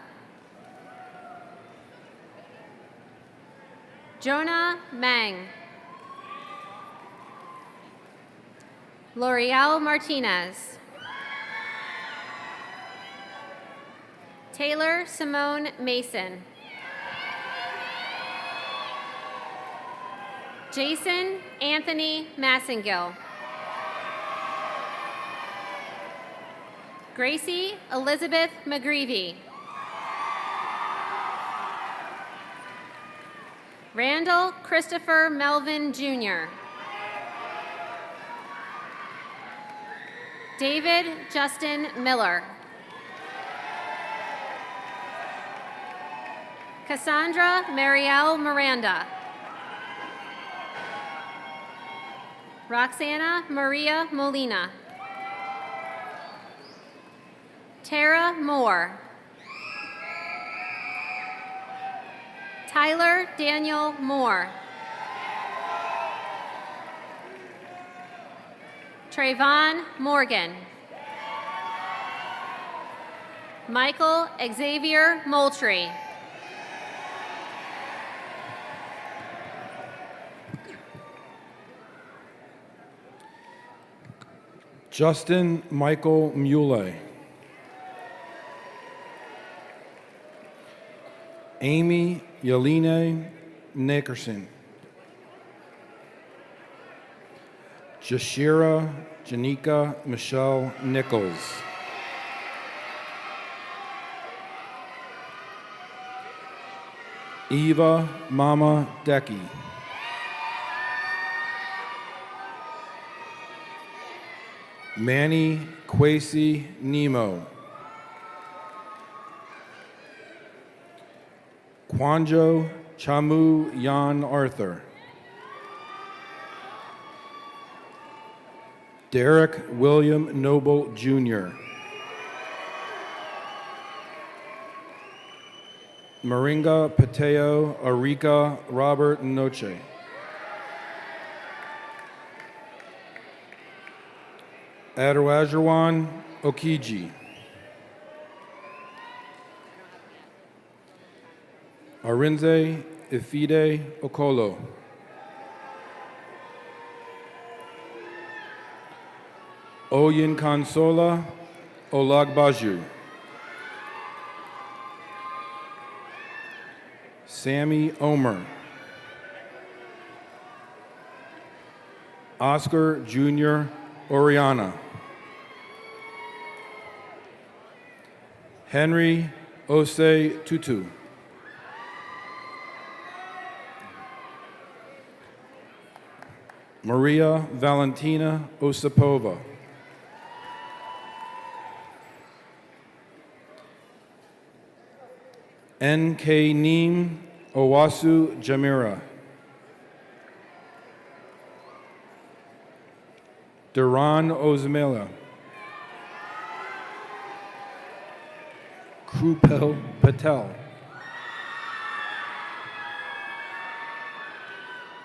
Jonah Mang. L'Oreal Martinez. Taylor Simone Mason. Jason Anthony Massengill. Gracie Elizabeth McGreevy. Randall Christopher Melvin Jr. David Justin Miller. Cassandra Marielle Miranda. Roxana Maria Molina. Tara Moore. Tyler Daniel Moore. Trayvon Morgan. Michael Xavier Moultrie. Justin Michael Muley. Amy Yeline Nickerson. Jashira Janika Michelle Nichols. Eva Mama Decky. Manny Kwesi Nemo. Kwanjo Chamu Yan Arthur. Derek William Noble Jr. Moringa Pateo Arika Robert Noche. Adarwajawan Okiji. Arinze Ifide Okolo. Oyin Consola Olagbaju. Sammy Omer. Oscar Jr. Oriana. Henry Ose Tutu. Maria Valentina Osipova. N.K. Neem Owasu Jamira. Duran Ozmela. Krupel Patel.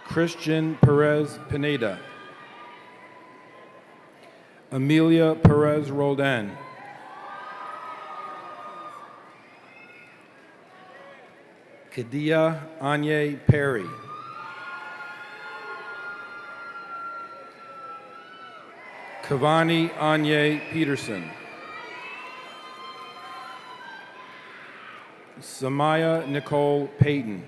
Christian Perez Pineda. Amelia Perez Roldan. Kadia Anye Perry. Kavani Anye Peterson. Samaya Nicole Payton.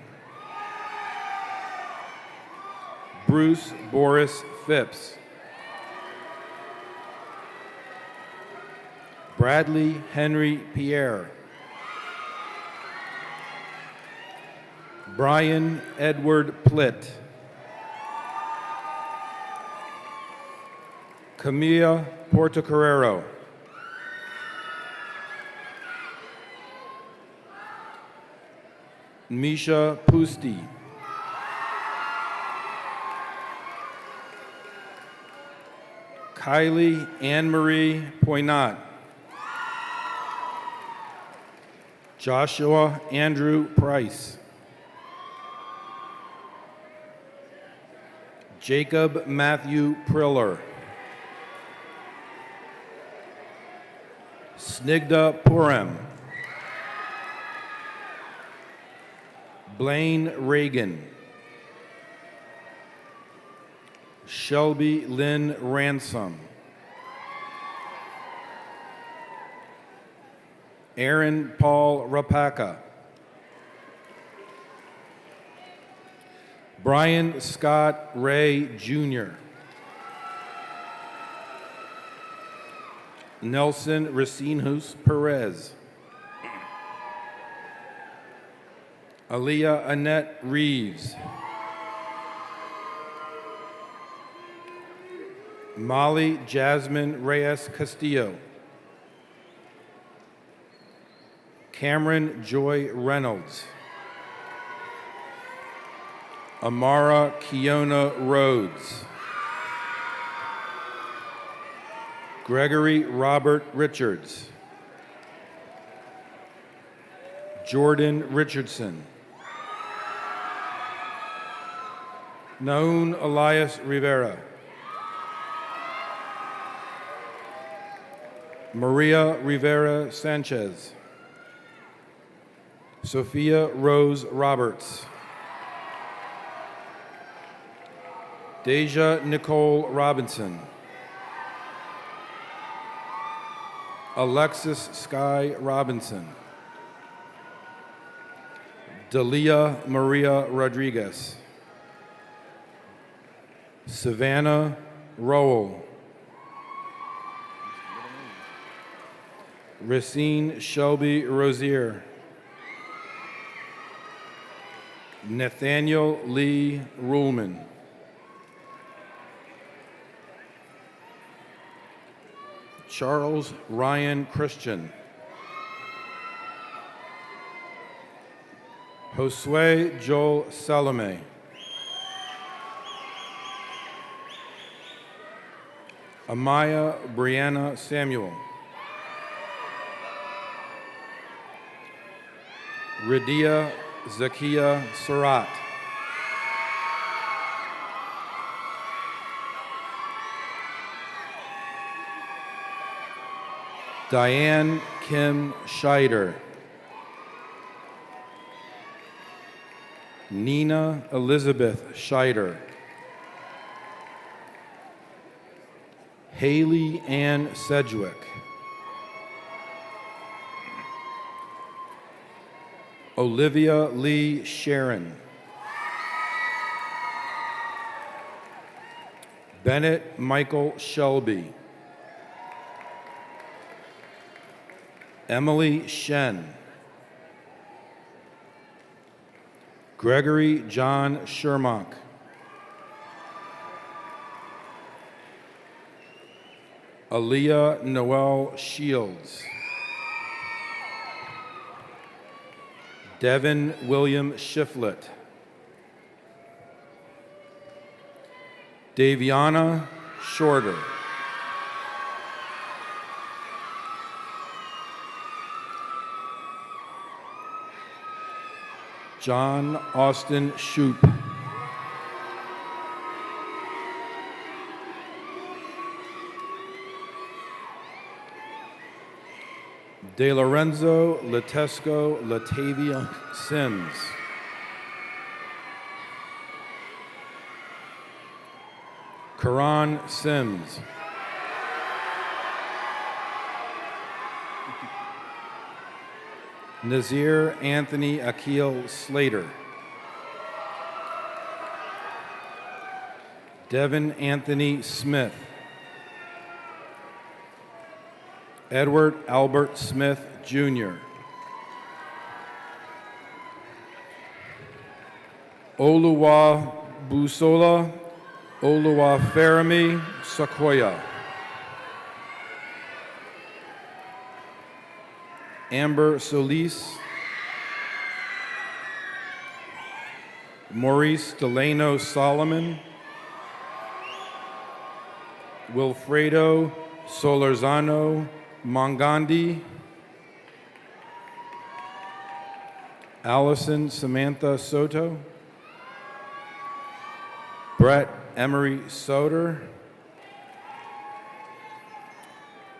Bruce Boris Phipps. Bradley Henry Pierre. Brian Edward Plitt. Camilla Portocarrero. Misha Pusti. Kylie Anne-Marie Poinat. Joshua Andrew Price. Jacob Matthew Priller. Snigdha Puram. Blaine Reagan. Shelby Lynn Ransom. Aaron Paul Rapaka. Brian Scott Ray Jr. Nelson Racinhus Perez. Aaliyah Annette Reeves. Molly Jasmine Reyes Castillo. Cameron Joy Reynolds. Amara Kiona Rhodes. Gregory Robert Richards. Jordan Richardson. Naun Elias Rivera. Maria Rivera Sanchez. Sophia Rose Roberts. Deja Nicole Robinson. Alexis Sky Robinson. Dalia Maria Rodriguez. Savannah Rowell. Racine Shelby Rosier. Nathaniel Lee Ruhlman. Charles Ryan Christian. Josue Joel Salome. Amaya Brianna Samuel. Radia Zakia Surat. Diane Kim Scheider. Nina Elizabeth Scheider. Haley Ann Sedgwick. Olivia Lee Sharon. Bennett Michael Shelby. Emily Shen. Gregory John Shermock. Aaliyah Noel Shields. Devin William Shiflett. Daviana Shorter. John Austin Shoup. De Lorenzo Latesco Latavia Sims. Karan Sims. Nazir Anthony Akil Slater. Devin Anthony Smith. Edward Albert Smith, Jr. Oluwa Busola Oluwaferemi Sequoia. Amber Solis. Maurice Delano Solomon. Wilfredo Solorzano Mangandi. Allison Samantha Soto. Brett Emery Soder.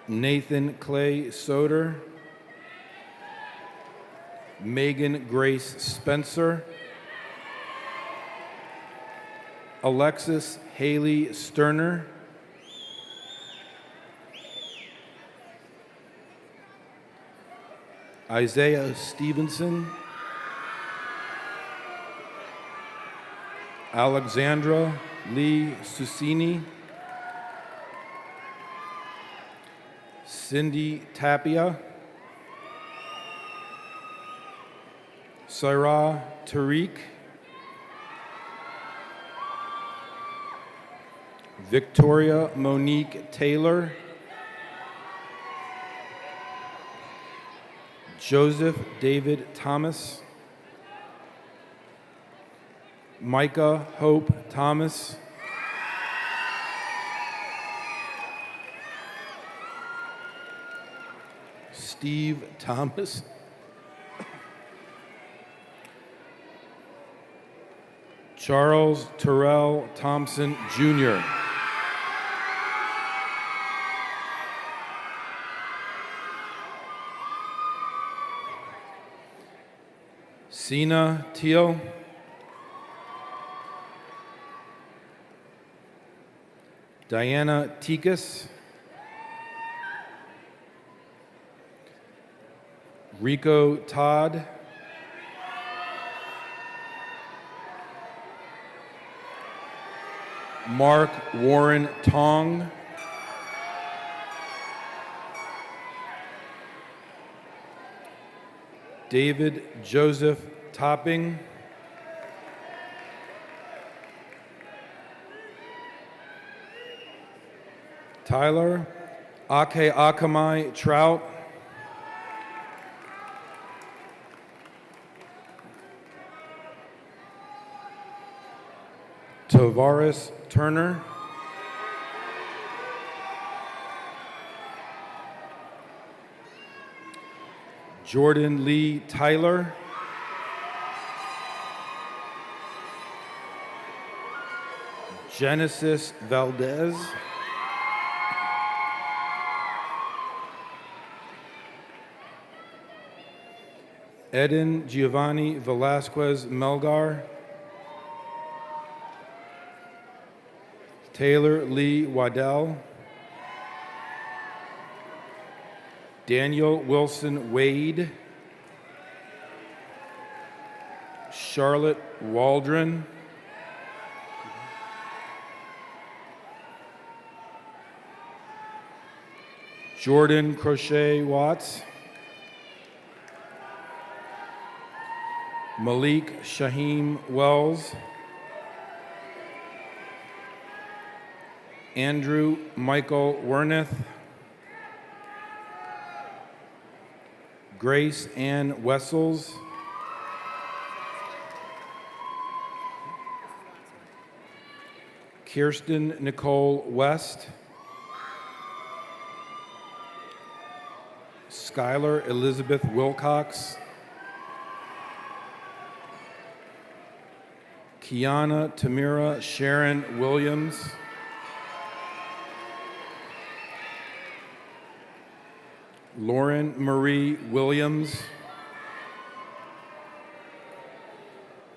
Nathan Clay Soder. Megan Grace Spencer. Alexis Haley Sterner. Isaiah Stevenson. Alexandra Lee Susini. Cindy Tapia. Sarah Tariq. Victoria Monique Taylor. Joseph David Thomas. Micah Hope Thomas. Steve Thomas. Charles Terrell Thompson, Jr. Sina Teal. Diana Tikas. Rico Todd. Mark Warren Tong. David Joseph Topping. Tyler Ake Akamai Trout. Tavares Turner. Jordan Lee Tyler. Genesis Valdez. Eden Giovanni Velasquez Melgar. Taylor Lee Waddell. Daniel Wilson Wade. Charlotte Waldron. Jordan Crochet Watts. Malik Shaheem Wells. Andrew Michael Werneth. Grace Ann Wessels. Kirsten Nicole West, Skylar Elizabeth Wilcox, Kiana Tamira Sharon Williams, Lauren Marie Williams,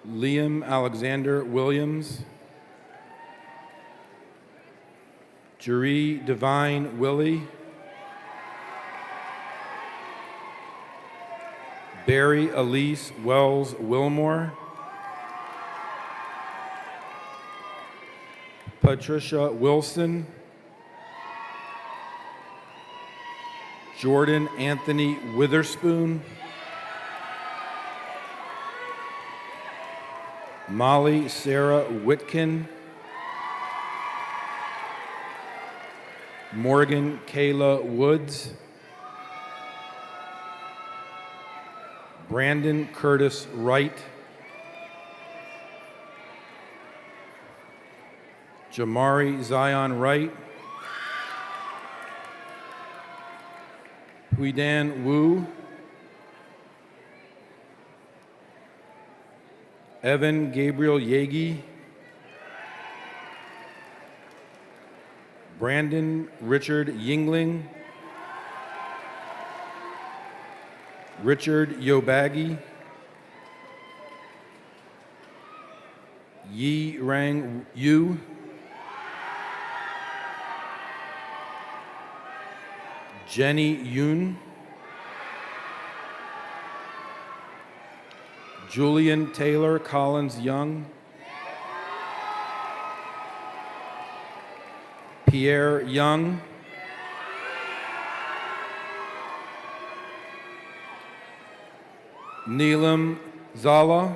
Liam Alexander Williams, Jeree Divine Willie, Barry Elise Wells Wilmore, Patricia Wilson, Jordan Anthony Witherspoon, Molly Sarah Whitkin, Morgan Kayla Woods, Brandon Curtis Wright, Jamari Zion Wright, Huidan Wu, Evan Gabriel Yagi, Brandon Richard Yingling, Richard Yobagi, Yi Rang Yu, Jenny Yoon, Julian Taylor Collins Young, Pierre Young, Neelam Zala,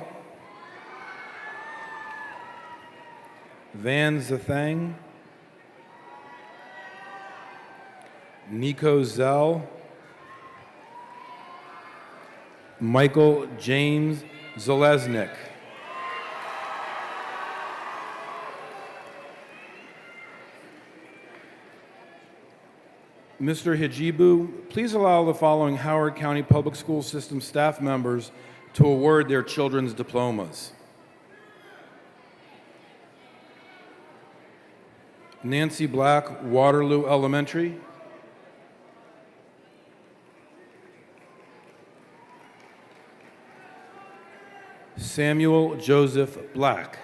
Van Zathang, Nico Zell, Michael James Zalesnik. Mr. Hijibu, please allow the following Howard County Public School System staff members to award their children's diplomas. Nancy Black, Waterloo Elementary. Samuel Joseph Black.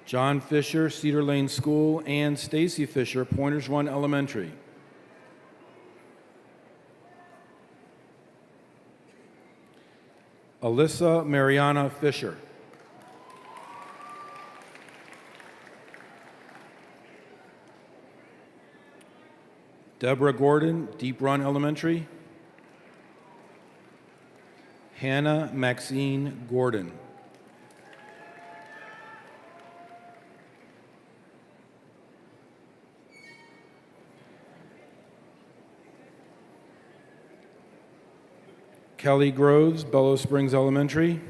John Fisher, Cedar Lane School, and Stacy Fisher, Pointers Run Elementary. Alyssa Mariana Fisher. Deborah Gordon, Deep Run Elementary. Hannah Maxine Gordon. Kelly Groves, Bellow Springs Elementary.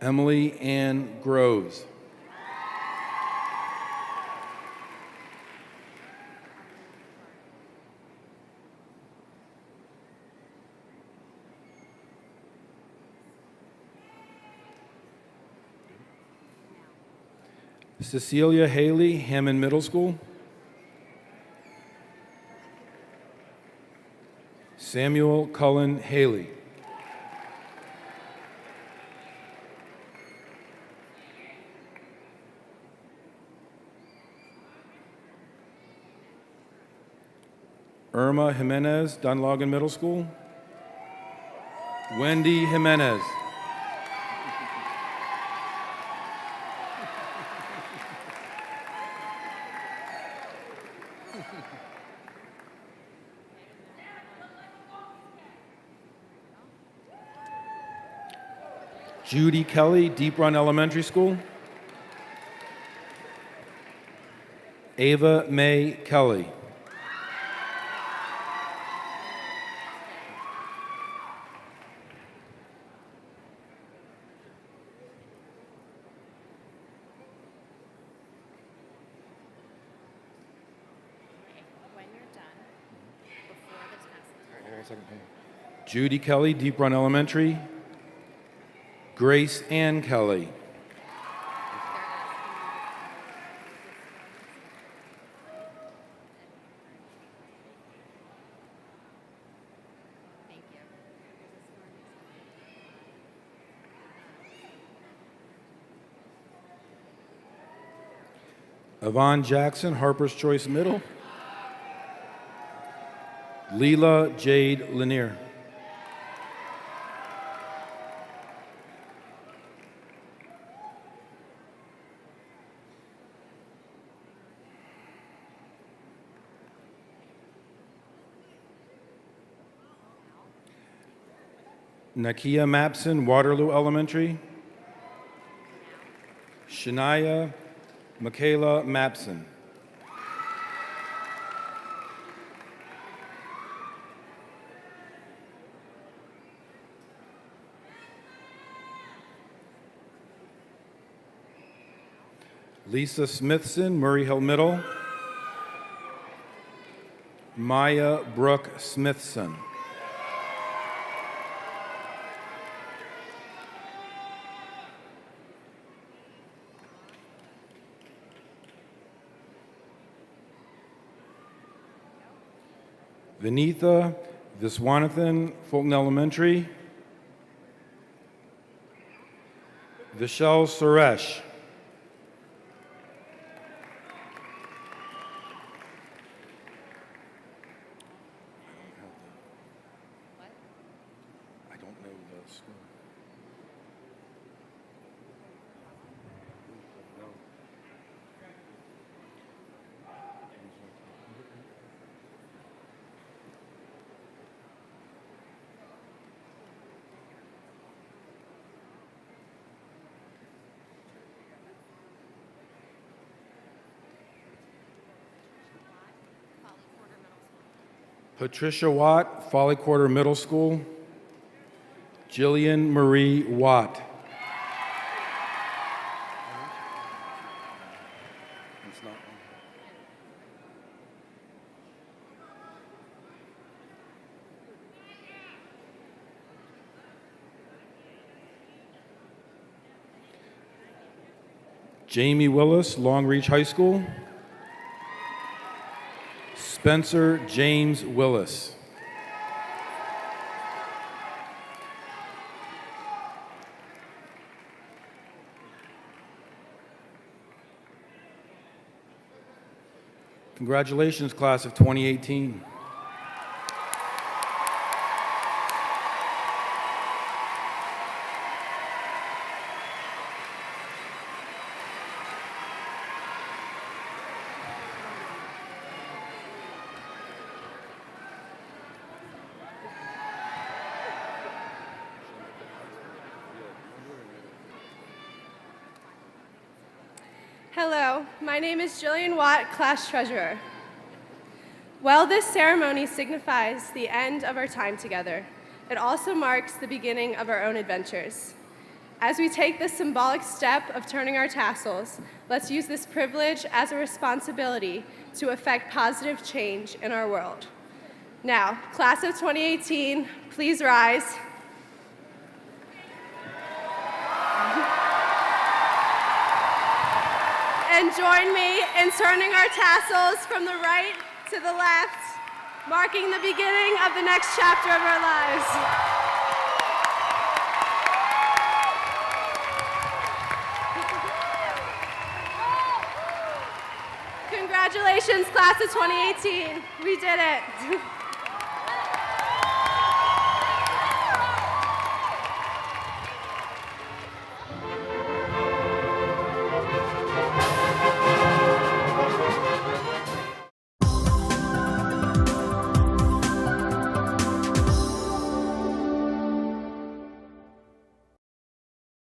Emily Ann Groves. Cecilia Haley, Hammond Middle School. Samuel Cullen Haley. Irma Jimenez, Dunlogan Middle School. Wendy Jimenez. Judy Kelly, Deep Run Elementary School. Ava Mae Kelly. Judy Kelly, Deep Run Elementary. Grace Ann Kelly. Yvonne Jackson, Harper's Choice Middle. Leela Jade Lanier. Nakia Mapson, Waterloo Elementary. Shania Michaela Mapson. Lisa Smithson, Murray Hill Middle. Maya Brooke Smithson. Vinitha Viswanathan, Fulton Elementary. Vishal Suresh. I don't know the school. Patricia Watt, Folly Quarter Middle School. Jillian Marie Watt. Jamie Willis, Long Reach High School. Spencer James Willis. Congratulations, class of 2018. Hello, my name is Jillian Watt, class treasurer. While this ceremony signifies the end of our time together, it also marks the beginning of our own adventures. As we take this symbolic step of turning our tassels, let's use this privilege as a responsibility to effect positive change in our world. Now, class of 2018, please rise. And join me in turning our tassels from the right to the left, marking the beginning of the next chapter of our lives. Congratulations, class of 2018. We did it.